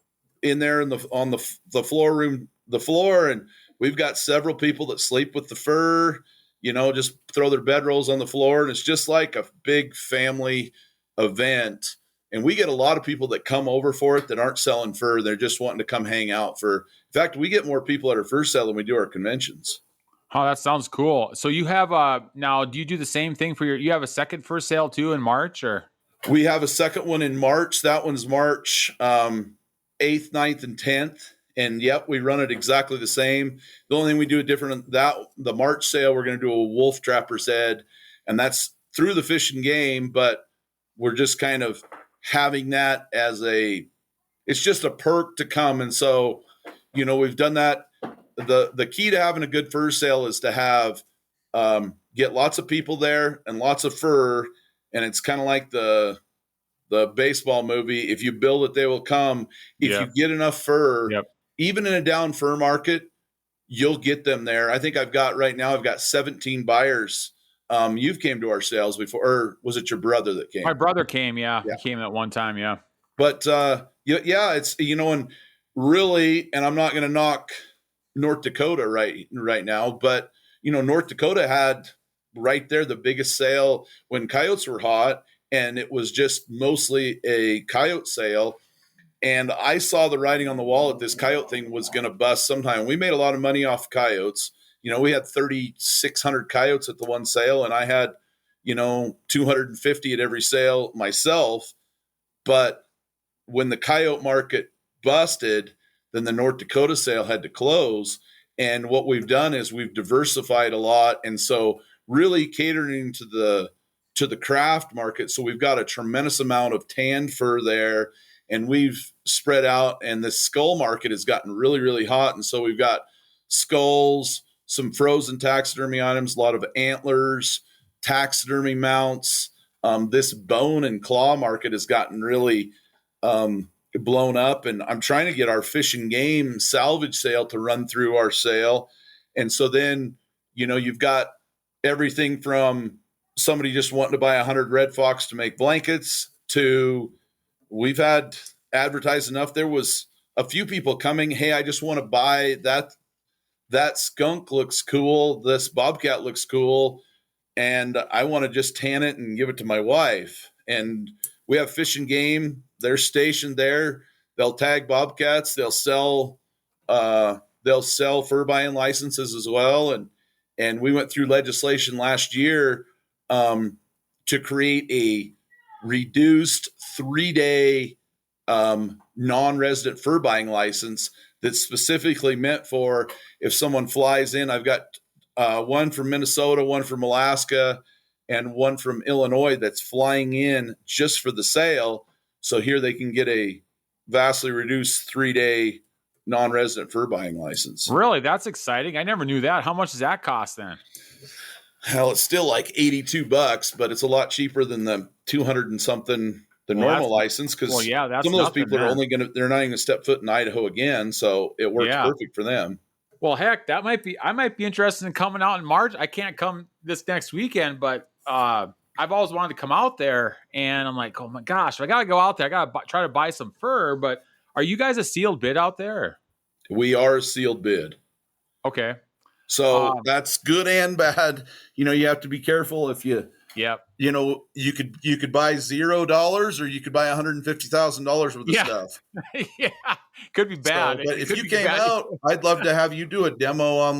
the floor. And we've got several people that sleep with the fur, just throw their bedrolls on the floor, and it's just like a big family event. And we get a lot of people that come over for it that aren't selling fur. They're just wanting to come hang out for. In fact, we get more people at our fur sale than we do our conventions. Oh, that sounds cool. So you have now, do you do the same thing for you have a second fur sale too in March, or? We have a second one in March. That one's March 8th, 9th, and 10th. And yep, we run it exactly the same. The only thing we do different that the March sale, we're going to do a Wolf Trappers Ed, and that's through the Fish and Game, but we're just kind of having that as it's just a perk to come. And so, we've done that. The key to having a good fur sale is to have, get lots of people there and lots of fur. And it's kind of like the the baseball movie. If you build it, they will come. If you get enough fur, even in a down fur market, you'll get them there. I think I've got 17 buyers. You've came to our sales before, or was it your brother that came? My brother came. Yeah. He came at one time. Yeah. But it's, and really, and I'm not going to knock North Dakota right now, but North Dakota had right there the biggest sale when coyotes were hot, and it was just mostly a coyote sale. And I saw the writing on the wall that this coyote thing was going to bust sometime. We made a lot of money off coyotes. We had 3,600 coyotes at the one sale, and I had 250 at every sale myself. But when the coyote market busted, then the North Dakota sale had to close. And what we've done is we've diversified a lot. And so really catering to the craft market. So we've got a tremendous amount of tan fur there, and we've spread out, and the skull market has gotten really, really hot. And so we've got skulls, some frozen taxidermy items, a lot of antlers, taxidermy mounts. This bone and claw market has gotten really blown up, and I'm trying to get our fish and game salvage sale to run through our sale. And so then, you've got everything from somebody just wanting to buy 100 red fox to make blankets to we've had advertised enough. There was a few people coming. Hey, I just want to buy that skunk looks cool. This bobcat looks cool. And I want to just tan it and give it to my wife. And we have fish and game. They're stationed there. They'll tag bobcats. They'll sell fur buying licenses as well. And we went through legislation last year to create a reduced 3-day non-resident fur buying license that's specifically meant for if someone flies in. I've got one from Minnesota, one from Alaska, and one from Illinois that's flying in just for the sale. So here they can get a vastly reduced 3-day non-resident fur buying license. Really? That's exciting. I never knew that. How much does that cost then? Hell, it's still like $82, but it's a lot cheaper than the 200 and something, normal license. Cause some of those people are they're not even gonna step foot in Idaho again. So it works perfect for them. Well, heck, I might be interested in coming out in March. I can't come this next weekend, but I've always wanted to come out there, and I'm like, oh my gosh, I got to go out there. I got to try to buy some fur. But are you guys a sealed bid out there? We are a sealed bid. Okay. So that's good and bad. You have to be careful if you could buy $0 or you could buy $150,000 worth of stuff. Yeah. Could be bad. So, but if you came out, I'd love to have you do a demo on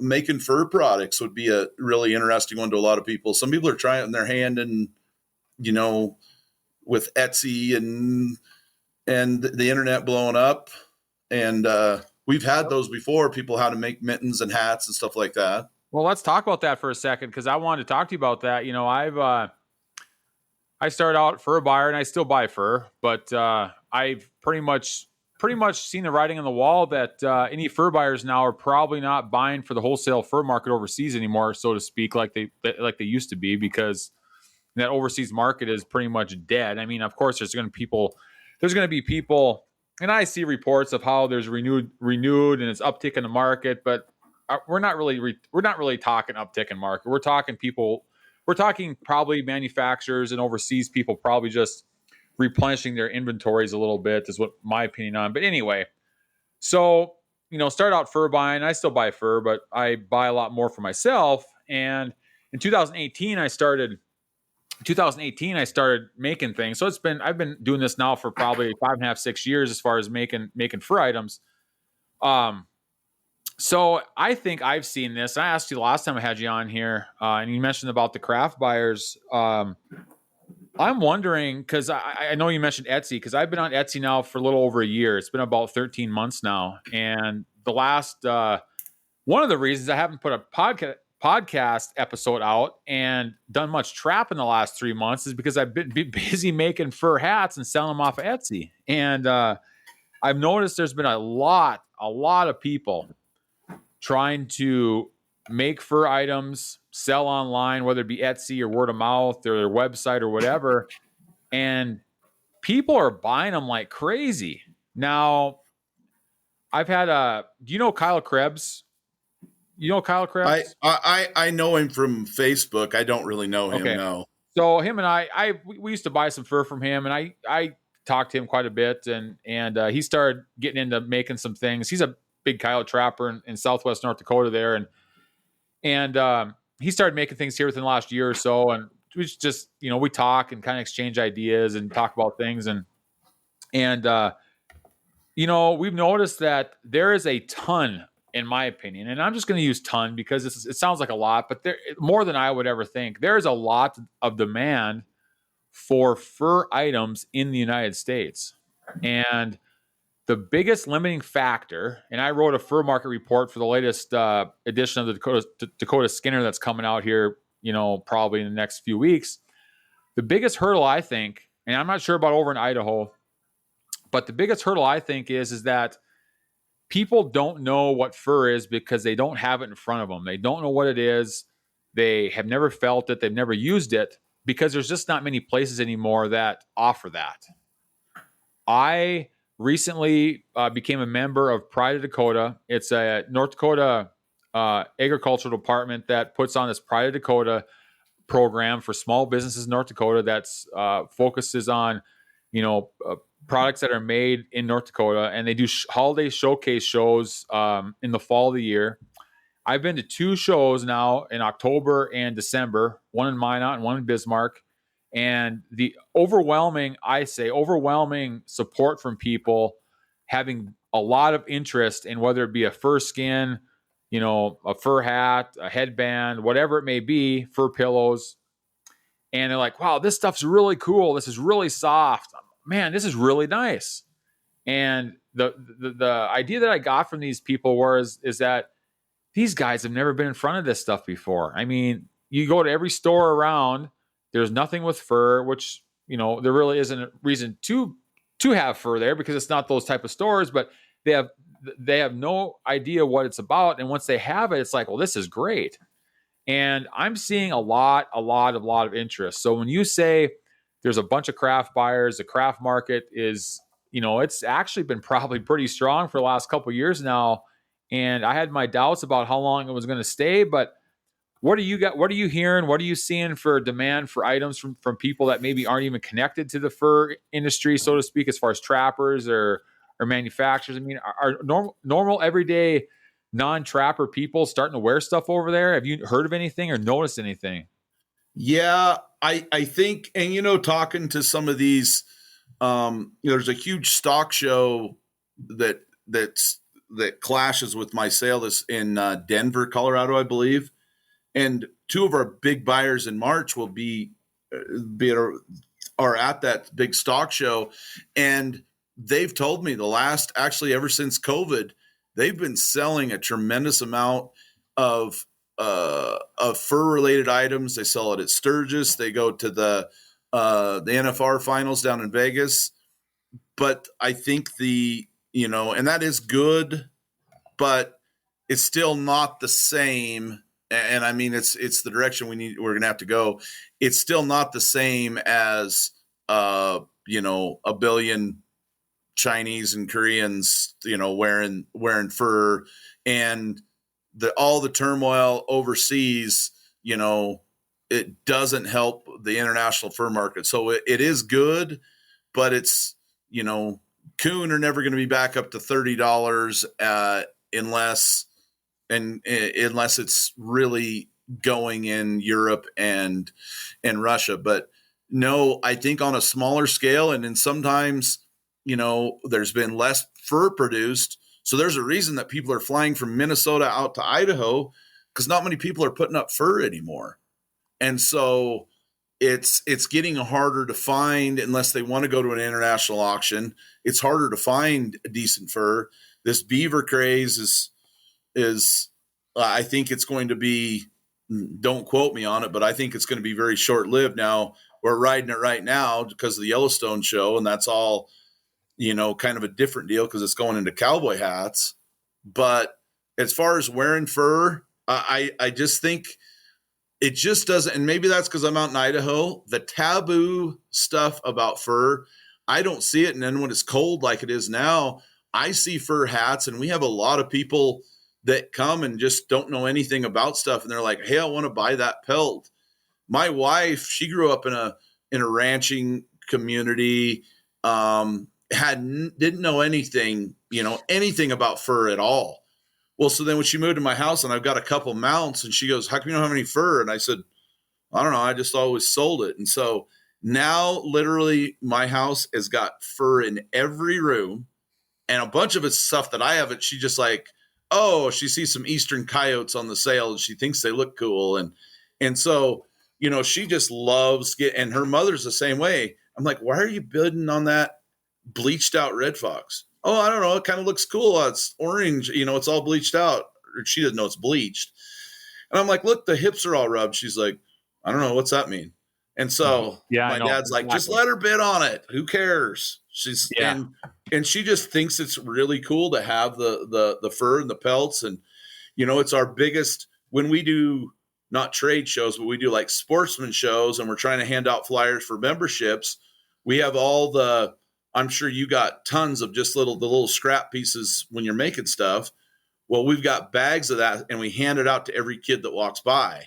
making fur products would be a really interesting one to a lot of people. Some people are trying it in their hand and, with Etsy and the internet blowing up. And we've had those before, people how to make mittens and hats and stuff like that. Well, let's talk about that for a second, because I wanted to talk to you about that. I started out fur buyer, and I still buy fur, but I've pretty much seen the writing on the wall that any fur buyers now are probably not buying for the wholesale fur market overseas anymore, so to speak, like they used to be, because that overseas market is pretty much dead. I mean, of course, there's going to be people, and I see reports of how there's renewed, and it's uptick in the market, but we're not really talking uptick in market. We're talking probably manufacturers and overseas people probably just replenishing their inventories a little bit is what my opinion on. But anyway, so, start out fur buying. I still buy fur, but I buy a lot more for myself. And in 2018, I started making things. So I've been doing this now for probably 5.5, 6 years as far as making fur items. So I think I've seen this. I asked you the last time I had you on here, and you mentioned about the craft buyers. I'm wondering, because I know you mentioned Etsy, because I've been on Etsy now for a little over a year. It's been about 13 months now. And the last, one of the reasons I haven't put a podcast episode out and done much trap in the last 3 months is because I've been busy making fur hats and selling them off of Etsy. And I've noticed there's been a lot of people trying to make fur items, sell online, whether it be Etsy or word of mouth or their website or whatever. And people are buying them like crazy. Now, I've had do you know Kyle Krebs? You know Kyle Krebs? I know him from Facebook. I don't really know him. Okay. No. So him and we used to buy some fur from him, and I talked to him quite a bit, and he started getting into making some things. He's a big coyote trapper in Southwest North Dakota there, and he started making things here within the last year or so, and we just we talk and kind of exchange ideas and talk about things, and we've noticed that there is a ton, in my opinion, and I'm just going to use ton because it sounds like a lot, but there more than I would ever think. There's a lot of demand for fur items in the United States. And the biggest limiting factor, and I wrote a fur market report for the latest edition of the Dakota Skinner that's coming out here, probably in the next few weeks. The biggest hurdle, I think, and I'm not sure about over in Idaho, but the biggest hurdle I think is that people don't know what fur is because they don't have it in front of them. They don't know what it is. They have never felt it. They've never used it because there's just not many places anymore that offer that. I recently became a member of Pride of Dakota. It's a North Dakota agricultural department that puts on this Pride of Dakota program for small businesses in North Dakota that's focuses on, products that are made in North Dakota, and they do holiday showcase shows in the fall of the year. I've been to 2 shows now in October and December, one in Minot and one in Bismarck. And the overwhelming support from people having a lot of interest in whether it be a fur skin, a fur hat, a headband, whatever it may be, fur pillows. And they're like, wow, this stuff's really cool. This is really soft. Man, this is really nice. And the idea that I got from these people is that these guys have never been in front of this stuff before. I mean, you go to every store around, there's nothing with fur, which, there really isn't a reason to have fur there because it's not those type of stores, but they have no idea what it's about. And once they have it, it's like, well, this is great. And I'm seeing a lot of interest. So when you say there's a bunch of craft buyers, the craft market is, it's actually been probably pretty strong for the last couple of years now. And I had my doubts about how long it was going to stay, but what are you hearing? What are you seeing for demand for items from people that maybe aren't even connected to the fur industry, so to speak, as far as trappers or manufacturers? I mean, are normal everyday non-trapper people starting to wear stuff over there? Have you heard of anything or noticed anything? Yeah, I think, and talking to some of these, there's a huge stock show that clashes with my sale this in Denver, Colorado, I believe. And 2 of our big buyers in March will are at that big stock show. And they've told me ever since COVID, they've been selling a tremendous amount of fur related items. They sell it at Sturgis. They go to the NFR finals down in Vegas. But I think and that is good, but it's still not the same. And I mean, it's the direction we're going to have to go. It's still not the same as, a billion Chinese and Koreans, wearing fur, and all the turmoil overseas, it doesn't help the international fur market. So it is good, but it's, coon are never going to be back up to $30 unless it's really going in Europe and Russia. But no, I think on a smaller scale, and then sometimes, there's been less fur produced. So there's a reason that people are flying from Minnesota out to Idaho, because not many people are putting up fur anymore. And so it's getting harder to find, unless they want to go to an international auction. It's harder to find a decent fur. This beaver craze is I think it's going to be, don't quote me on it, but I think it's going to be very short lived. Now we're riding it right now because of the Yellowstone show, and that's all, kind of a different deal because it's going into cowboy hats. But as far as wearing fur, I just think it just doesn't, and maybe that's because I'm out in Idaho. The taboo stuff about fur, I don't see it. And then when it's cold like it is now, I see fur hats, and we have a lot of people that come and just don't know anything about stuff, and they're like, "Hey, I want to buy that pelt." My wife, she grew up in a ranching community, didn't know anything, anything about fur at all. Well, so then when she moved to my house and I've got a couple mounts, and she goes, "How come you don't have any fur?" And I said, "I don't know. I just always sold it." And so now literally my house has got fur in every room, and a bunch of it's stuff that I haven't. She just like, oh, she sees some Eastern coyotes on the sale and she thinks they look cool. And so, she just loves and her mother's the same way. I'm like, "Why are you bidding on that bleached out red fox?" "Oh, I don't know. It kind of looks cool. It's orange. It's all bleached out." Or she doesn't know it's bleached. And I'm like, "Look, the hips are all rubbed." She's like, "I don't know. What's that mean?" And so my dad's like, "Just let her bid on it. Who cares?" And she just thinks it's really cool to have the fur and the pelts. And, it's our biggest, when we do not trade shows, but we do like sportsman shows, and we're trying to hand out flyers for memberships. We have I'm sure you got tons of just the little scrap pieces when you're making stuff. Well, we've got bags of that, and we hand it out to every kid that walks by.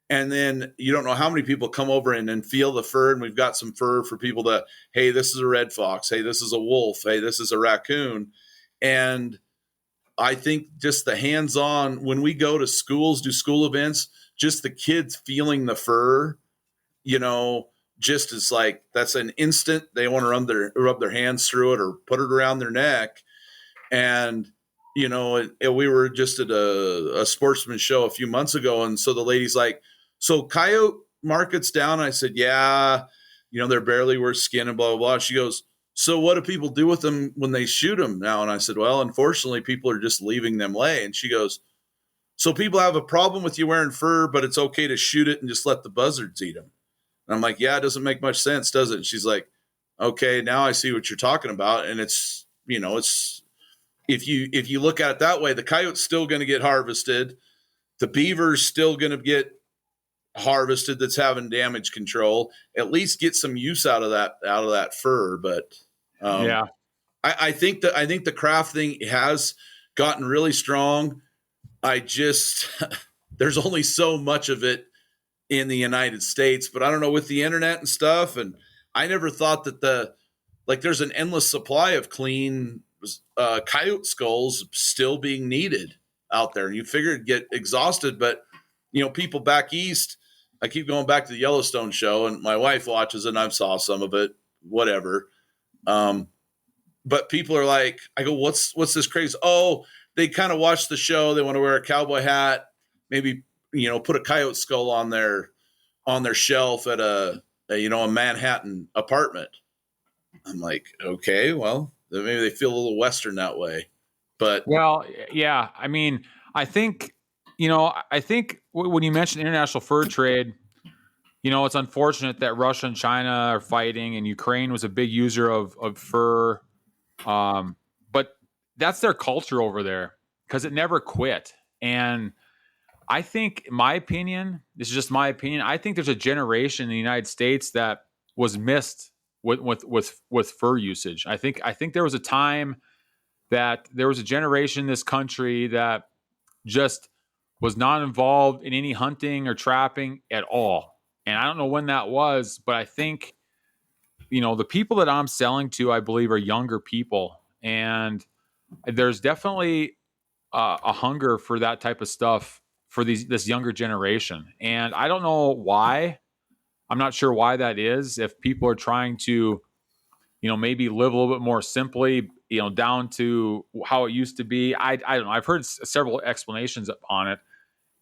And then you don't know how many people come over and feel the fur. And we've got some fur for people to, "Hey, this is a red fox. Hey, this is a wolf. Hey, this is a raccoon." And I think just the hands-on, when we go to schools, do school events, just the kids feeling the fur, just as like, that's an instant. They want to rub their hands through it or put it around their neck. And, we were just at a sportsman show a few months ago. And so the lady's like, "So coyote market's down?" I said, "Yeah, they're barely worth skin and blah, blah, blah." She goes, "So what do people do with them when they shoot them now?" And I said, "Well, unfortunately, people are just leaving them lay." And she goes, "So people have a problem with you wearing fur, but it's okay to shoot it and just let the buzzards eat them?" And I'm like, "Yeah, it doesn't make much sense, does it?" And she's like, "Okay, now I see what you're talking about." And it's, if you look at it that way, the coyote's still going to get harvested. The beaver's still going to get harvested that's having damage control. At least get some use out of that fur. But Yeah. I think the craft thing has gotten really strong. I just there's only so much of it in the United States, but I don't know, with the internet and stuff. And I never thought that there's an endless supply of clean coyote skulls still being needed out there. And you figure it'd get exhausted, but people back east, I keep going back to the Yellowstone show, and my wife watches it, and I've saw some of it, whatever. But people are like, I go, what's this craze? Oh, they kind of watch the show. They want to wear a cowboy hat, maybe, put a coyote skull on their shelf at a Manhattan apartment. I'm like, okay, well, maybe they feel a little Western that way. But Well, yeah. I mean, I think, when you mentioned international fur trade, it's unfortunate that Russia and China are fighting, and Ukraine was a big user of fur. But that's their culture over there, because it never quit. And I think, in my opinion, this is just my opinion, I think there's a generation in the United States that was missed with fur usage. I think there was a time that there was a generation in this country that just was not involved in any hunting or trapping at all. And I don't know when that was, but I think, the people that I'm selling to, I believe, are younger people. And there's definitely a hunger for that type of stuff for this younger generation. And I don't know why. I'm not sure why that is. If people are trying to, maybe live a little bit more simply, down to how it used to be. I don't know. I've heard several explanations on it,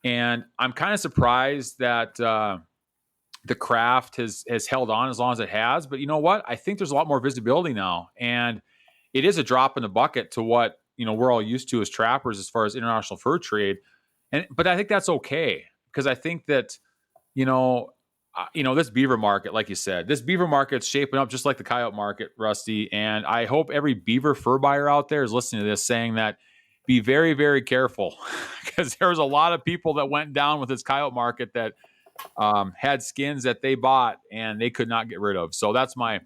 and I'm kind of surprised that the craft has held on as long as it has. But you know what? I think there's a lot more visibility now, and it is a drop in the bucket to what we're all used to as trappers as far as international fur trade. But I think that's okay, because I think that this beaver market, like you said, this beaver market's shaping up just like the coyote market, Rusty. And I hope every beaver fur buyer out there is listening to this, saying that, be very, very careful because there was a lot of people that went down with this coyote market that had skins that they bought and they could not get rid of. So that's my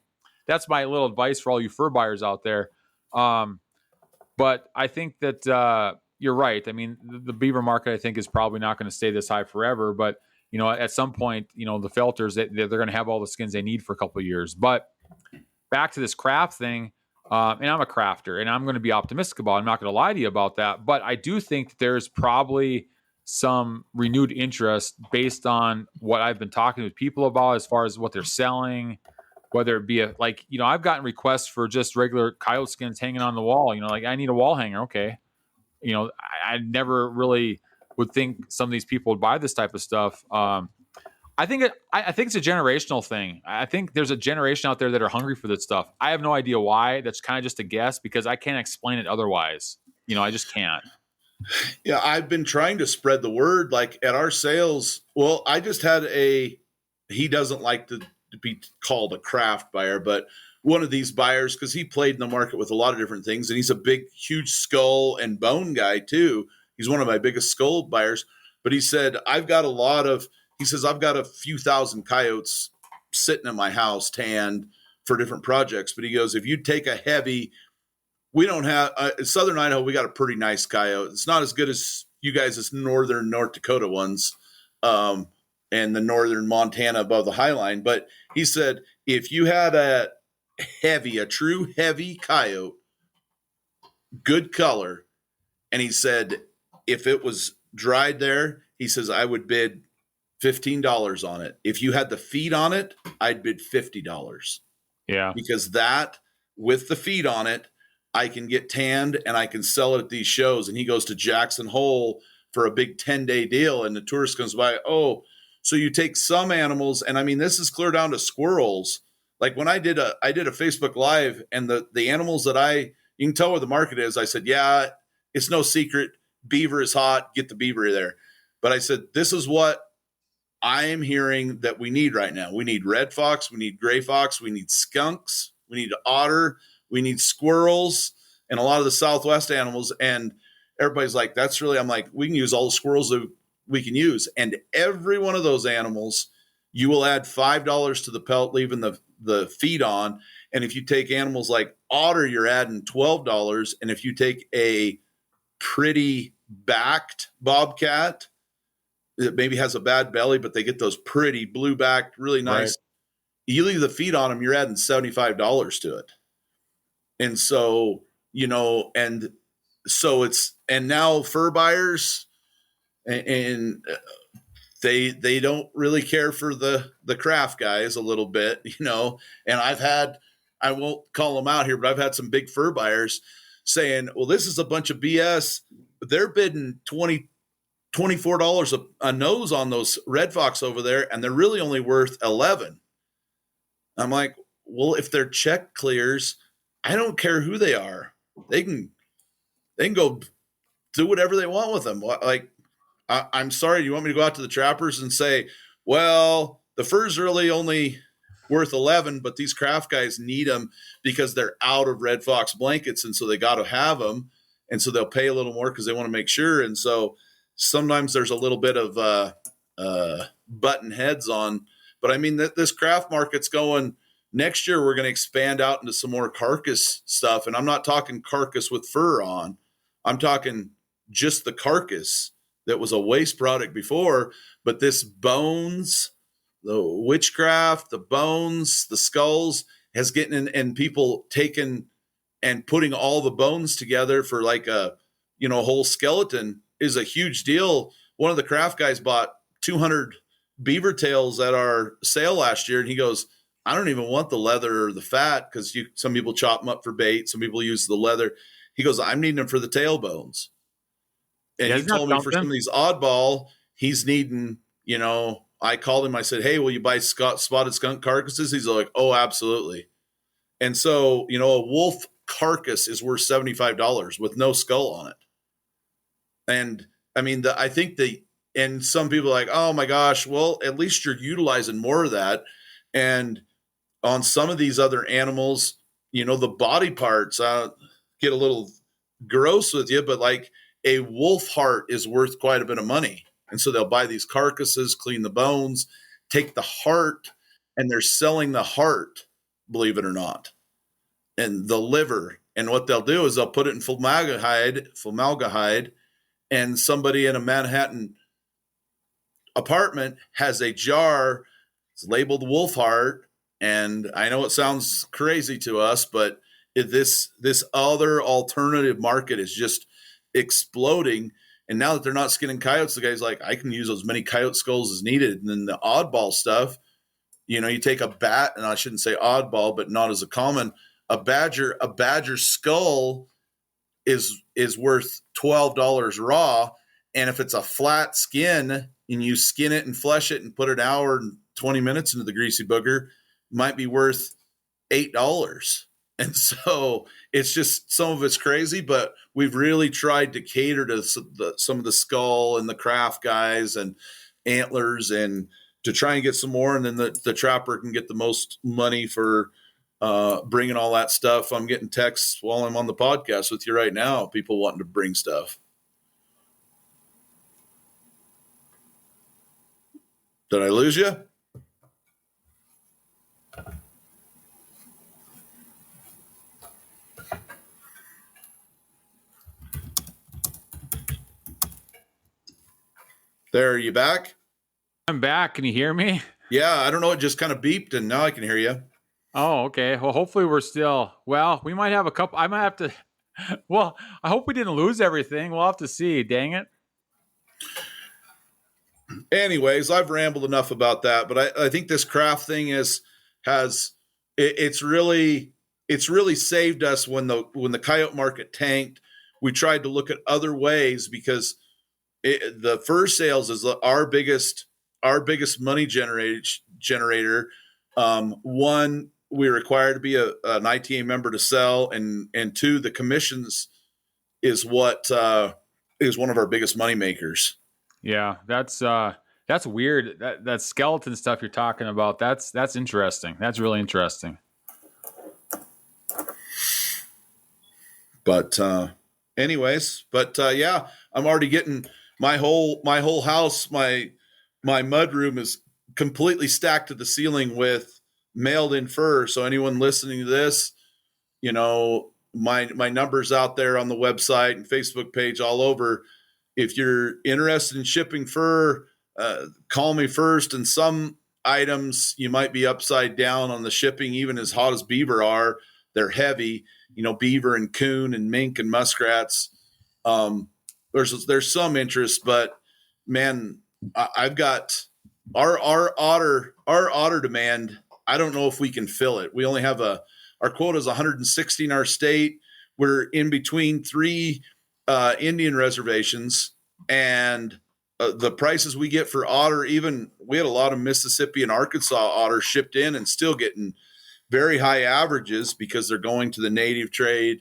little advice for all you fur buyers out there. But I think that you're right. I mean, the beaver market, I think, is probably not going to stay this high forever. But at some point, the felters, they're going to have all the skins they need for a couple of years. But back to this craft thing, and I'm a crafter, and I'm going to be optimistic about it. I'm not going to lie to you about that. But I do think that there's probably some renewed interest based on what I've been talking with people about as far as what they're selling, whether it be I've gotten requests for just regular coyote skins hanging on the wall, like I need a wall hanger. Okay. I never really would think some of these people would buy this type of stuff. I think it's a generational thing. I think there's a generation out there that are hungry for this stuff. I have no idea why. That's kind of just a guess because I can't explain it otherwise. I just can't. Yeah, I've been trying to spread the word. Like at our sales, well, I just had he doesn't like to be called a craft buyer, but one of these buyers, because he played in the market with a lot of different things, and he's a big, huge skull and bone guy too. He's one of my biggest skull buyers. But he said, I've got a few thousand coyotes sitting in my house tanned for different projects. But he goes, if you take a heavy, we don't have Southern Idaho, we got a pretty nice coyote. It's not as good as you guys as northern North Dakota ones, and the northern Montana above the High Line. But he said, if you had a true heavy coyote, good color, and he said, if it was dried there, he says, I would bid $15 on it. If you had the feed on it, I'd bid $50. Yeah. Because that, with the feed on it, I can get tanned and I can sell it at these shows. And he goes to Jackson Hole for a big 10-day deal. And the tourist comes by, oh, so you take some animals. And I mean, this is clear down to squirrels. Like when I did a Facebook Live, and the animals that you can tell where the market is. I said, yeah, it's no secret. Beaver is hot. Get the beaver there. But I said, this is what I am hearing that we need right now. We need red fox. We need gray fox. We need skunks. We need otter. We need squirrels and a lot of the Southwest animals. And everybody's like, that's really, I'm like, we can use all the squirrels that we can use. And every one of those animals, you will add $5 to the pelt, leaving the feed on. And if you take animals like otter, you're adding $12. And if you take a pretty backed bobcat that maybe has a bad belly, but they get those pretty blue backed, really nice, right, you leave the feed on them, you're adding $75 to it. And so, and now fur buyers and they don't really care for the craft guys a little bit, and I won't call them out here, but I've had some big fur buyers saying, well, this is a bunch of BS. They're bidding $24 a nose on those red fox over there, and they're really only worth 11. I'm like, well, if their check clears, I don't care who they are. They can go do whatever they want with them. Like, I'm sorry, you want me to go out to the trappers and say, well, the fur's really only worth 11, but these craft guys need them because they're out of red fox blankets, and so they got to have them, and so they'll pay a little more because they want to make sure. And so sometimes there's a little bit of button heads on. But I mean, this craft market's going. Next year, we're going to expand out into some more carcass stuff. And I'm not talking carcass with fur on. I'm talking just the carcass that was a waste product before. But this bones, the witchcraft, the bones, the skulls has getting in, and people taking and putting all the bones together for like a whole skeleton is a huge deal. One of the craft guys bought 200 beaver tails at our sale last year. And he goes, I don't even want the leather or the fat because some people chop them up for bait. Some people use the leather. He goes, I'm needing them for the tailbones. And he told me for some of these oddball, he's needing, I called him. I said, hey, will you buy spotted skunk carcasses? He's like, oh, absolutely. And so, a wolf carcass is worth $75 with no skull on it. And I mean, I think and some people are like, oh my gosh, well, at least you're utilizing more of that. And on some of these other animals, the body parts get a little gross with you, but like a wolf heart is worth quite a bit of money. And so they'll buy these carcasses, clean the bones, take the heart, and they're selling the heart, believe it or not, and the liver. And what they'll do is they'll put it in formaldehyde, and somebody in a Manhattan apartment has a jar. It's labeled wolf heart. And I know it sounds crazy to us, but this other alternative market is just exploding. And now that they're not skinning coyotes, the guy's like, I can use as many coyote skulls as needed. And then the oddball stuff, you take a bat, and I shouldn't say oddball, but not as a common, a badger skull is worth $12 raw. And if it's a flat skin and you skin it and flesh it and put an hour and 20 minutes into the greasy booger, might be worth $8. And so it's just, some of it's crazy, but we've really tried to cater to some of the skull and the craft guys and antlers, and to try and get some more. And then the trapper can get the most money for bringing all that stuff. I'm getting texts while I'm on the podcast with you right now, people wanting to bring stuff. Did I lose you? There, are you back? I'm back. Can you hear me? Yeah, I don't know. It just kind of beeped, and now I can hear you. Oh, okay. Well, hopefully we're still, well, we might have a couple. I might have to, well, I hope we didn't lose everything. We'll have to see. Dang it. Anyways, I've rambled enough about that, but I think this craft thing it's really saved us when the coyote market tanked. We tried to look at other ways, because the fur sales is our biggest money generator. One, we're required to be an ITA member to sell, and two, the commissions is what is one of our biggest money makers. Yeah, that's weird. That skeleton stuff you're talking about, that's interesting. That's really interesting. But anyways, yeah, I'm already getting my whole house, my mudroom is completely stacked to the ceiling with mailed in fur. So anyone listening to this, my number's out there on the website and Facebook page all over. If you're interested in shipping fur, call me first. And some items you might be upside down on the shipping, even as hot as beaver are. They're heavy, beaver and coon and mink and muskrats. There's some interest, but man, I've got our otter demand. I don't know if we can fill it. We only have our quota is 160 in our state. We're in between three Indian reservations, and the prices we get for otter, even we had a lot of Mississippi and Arkansas otter shipped in and still getting very high averages, because they're going to the native trade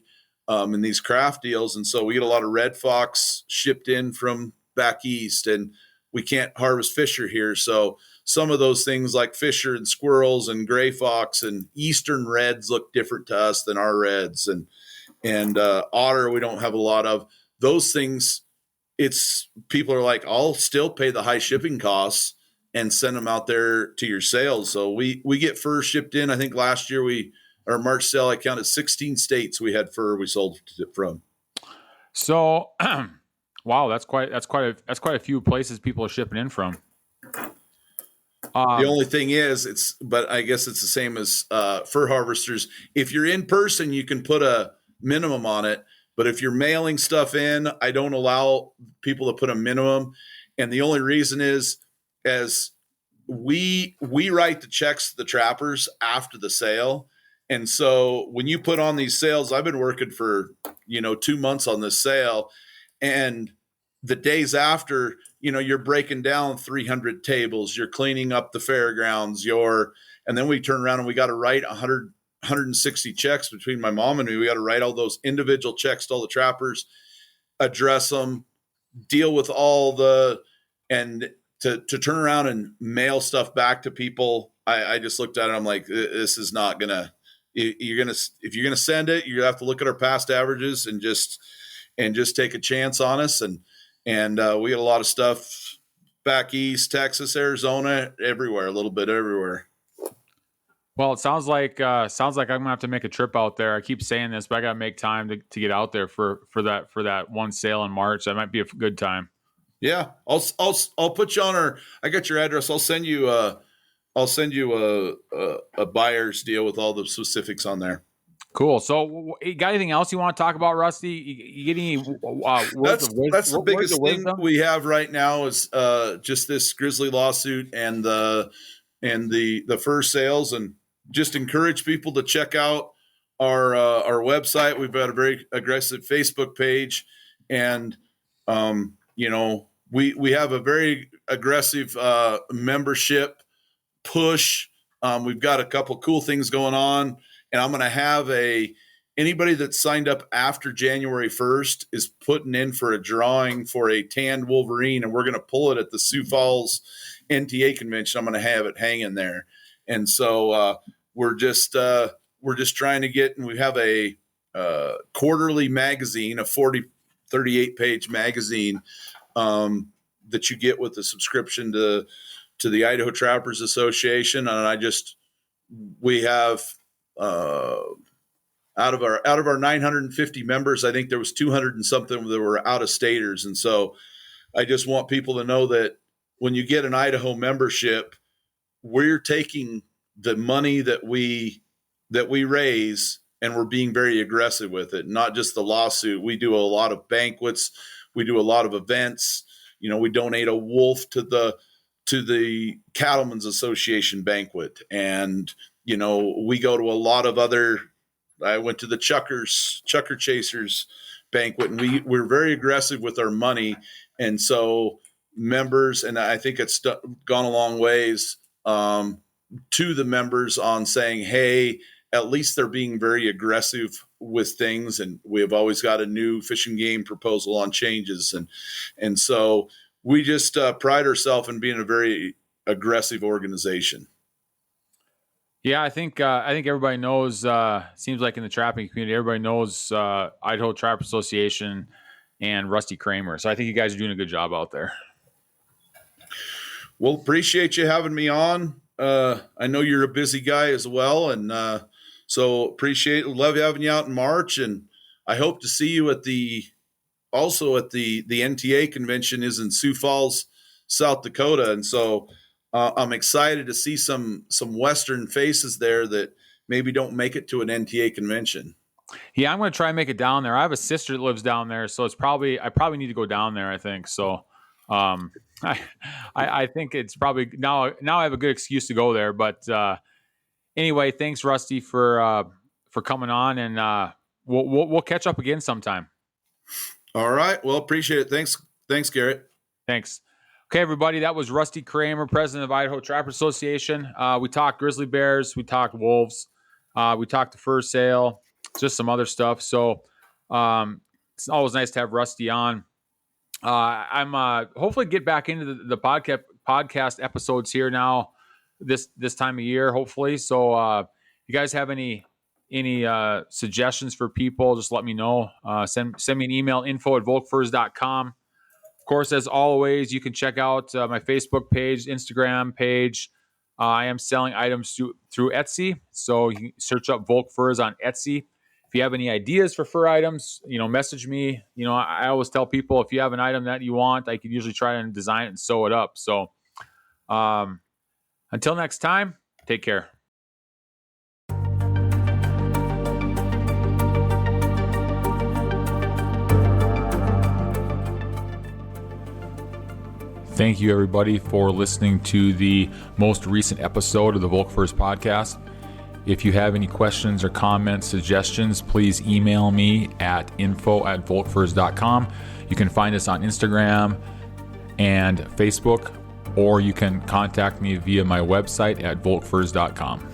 in these craft deals. And so we get a lot of red fox shipped in from back east, and we can't harvest fisher here. So some of those things like fisher and squirrels and gray fox and eastern reds look different to us than our reds, and otter we don't have a lot of those things. It's people are like, I'll still pay the high shipping costs and send them out there to your sales. So we get fur shipped in. I think last year our March sale, I counted 16 states we had fur we sold from. So, wow, that's quite a few places people are shipping in from. The only thing is, but I guess it's the same as fur harvesters. If you're in person, you can put a minimum on it. But if you're mailing stuff in, I don't allow people to put a minimum. And the only reason is, as we write the checks to the trappers after the sale. And so when you put on these sales, I've been working for, 2 months on this sale, and the days after, you're breaking down 300 tables, you're cleaning up the fairgrounds, and then we turn around and we got to write 160 checks between my mom and me. We got to write all those individual checks to all the trappers, address them, deal with and to turn around and mail stuff back to people. I just looked at it. I'm like, this is not gonna, if you're going to send it, you have to look at our past averages and just and just take a chance on us. And we get a lot of stuff back east, Texas, Arizona, everywhere, a little bit everywhere. Well, it sounds like I'm gonna have to make a trip out there. I keep saying this, but I gotta make time to get out there for that one sale in March. That might be a good time. Yeah, I'll put you on I got your address. I'll send you a buyer's deal with all the specifics on there. Cool. So, you got anything else you want to talk about, Rusty? You get any words of wisdom? That's the biggest thing we have right now is just this grizzly lawsuit and the fur sales, and just encourage people to check out our website. We've got a very aggressive Facebook page, and we have a very aggressive membership push. We've got a couple cool things going on, and I'm going to have anybody that signed up after January 1st is putting in for a drawing for a tanned Wolverine, and we're going to pull it at the Sioux Falls NTA convention. I'm going to have it hanging there. And so we're just trying to get, and we have a quarterly magazine, a 38 page magazine that you get with the subscription to the Idaho Trappers Association. And we have out of our 950 members, I think there was 200 and something that were out of staters. And so I just want people to know that when you get an Idaho membership, we're taking the money that we raise, and we're being very aggressive with it. Not just the lawsuit. We do a lot of banquets. We do a lot of events. We donate a wolf to the Cattlemen's Association banquet. And, we go to a lot of I went to the Chucker Chasers banquet, and we're very aggressive with our money. And so members, and I think it's gone a long ways to the members on saying, hey, at least they're being very aggressive with things. And we have always got a new Fish and Game proposal on changes. And so we just pride ourselves in being a very aggressive organization. Yeah, I think everybody knows, seems like in the trapping community, everybody knows Idaho Trappers Association and Rusty Kramer. So I think you guys are doing a good job out there. Well, appreciate you having me on. I know you're a busy guy as well. And so love having you out in March. And I hope to see you at the NTA convention is in Sioux Falls, South Dakota. And so I'm excited to see some Western faces there that maybe don't make it to an NTA convention. Yeah, I'm going to try and make it down there. I have a sister that lives down there, so I probably need to go down there, I think. So I think it's probably now I have a good excuse to go there. But anyway, thanks, Rusty, for coming on, and we'll catch up again sometime. All right. Well, appreciate it. Thanks, Garrett. Thanks. Okay, everybody, that was Rusty Kramer, president of Idaho Trappers Association. We talked grizzly bears, we talked wolves, we talked the fur sale, just some other stuff. So it's always nice to have Rusty on. I'm hopefully get back into the podcast episodes here now this time of year, hopefully. So you guys have any suggestions for people, just let me know. Send me an email, info@volkfurs.com. Of course, as always, you can check out my Facebook page, Instagram page. I am selling items through Etsy, so you can search up Volk Furs on Etsy. If you have any ideas for fur items, message me. I always tell people, if you have an item that you want, I can usually try and design it and sew it up. So until next time, take care. Thank you, everybody, for listening to the most recent episode of the Volk Furs podcast. If you have any questions or comments, suggestions, please email me at info@volkfurs.com. You can find us on Instagram and Facebook, or you can contact me via my website at volkfurs.com.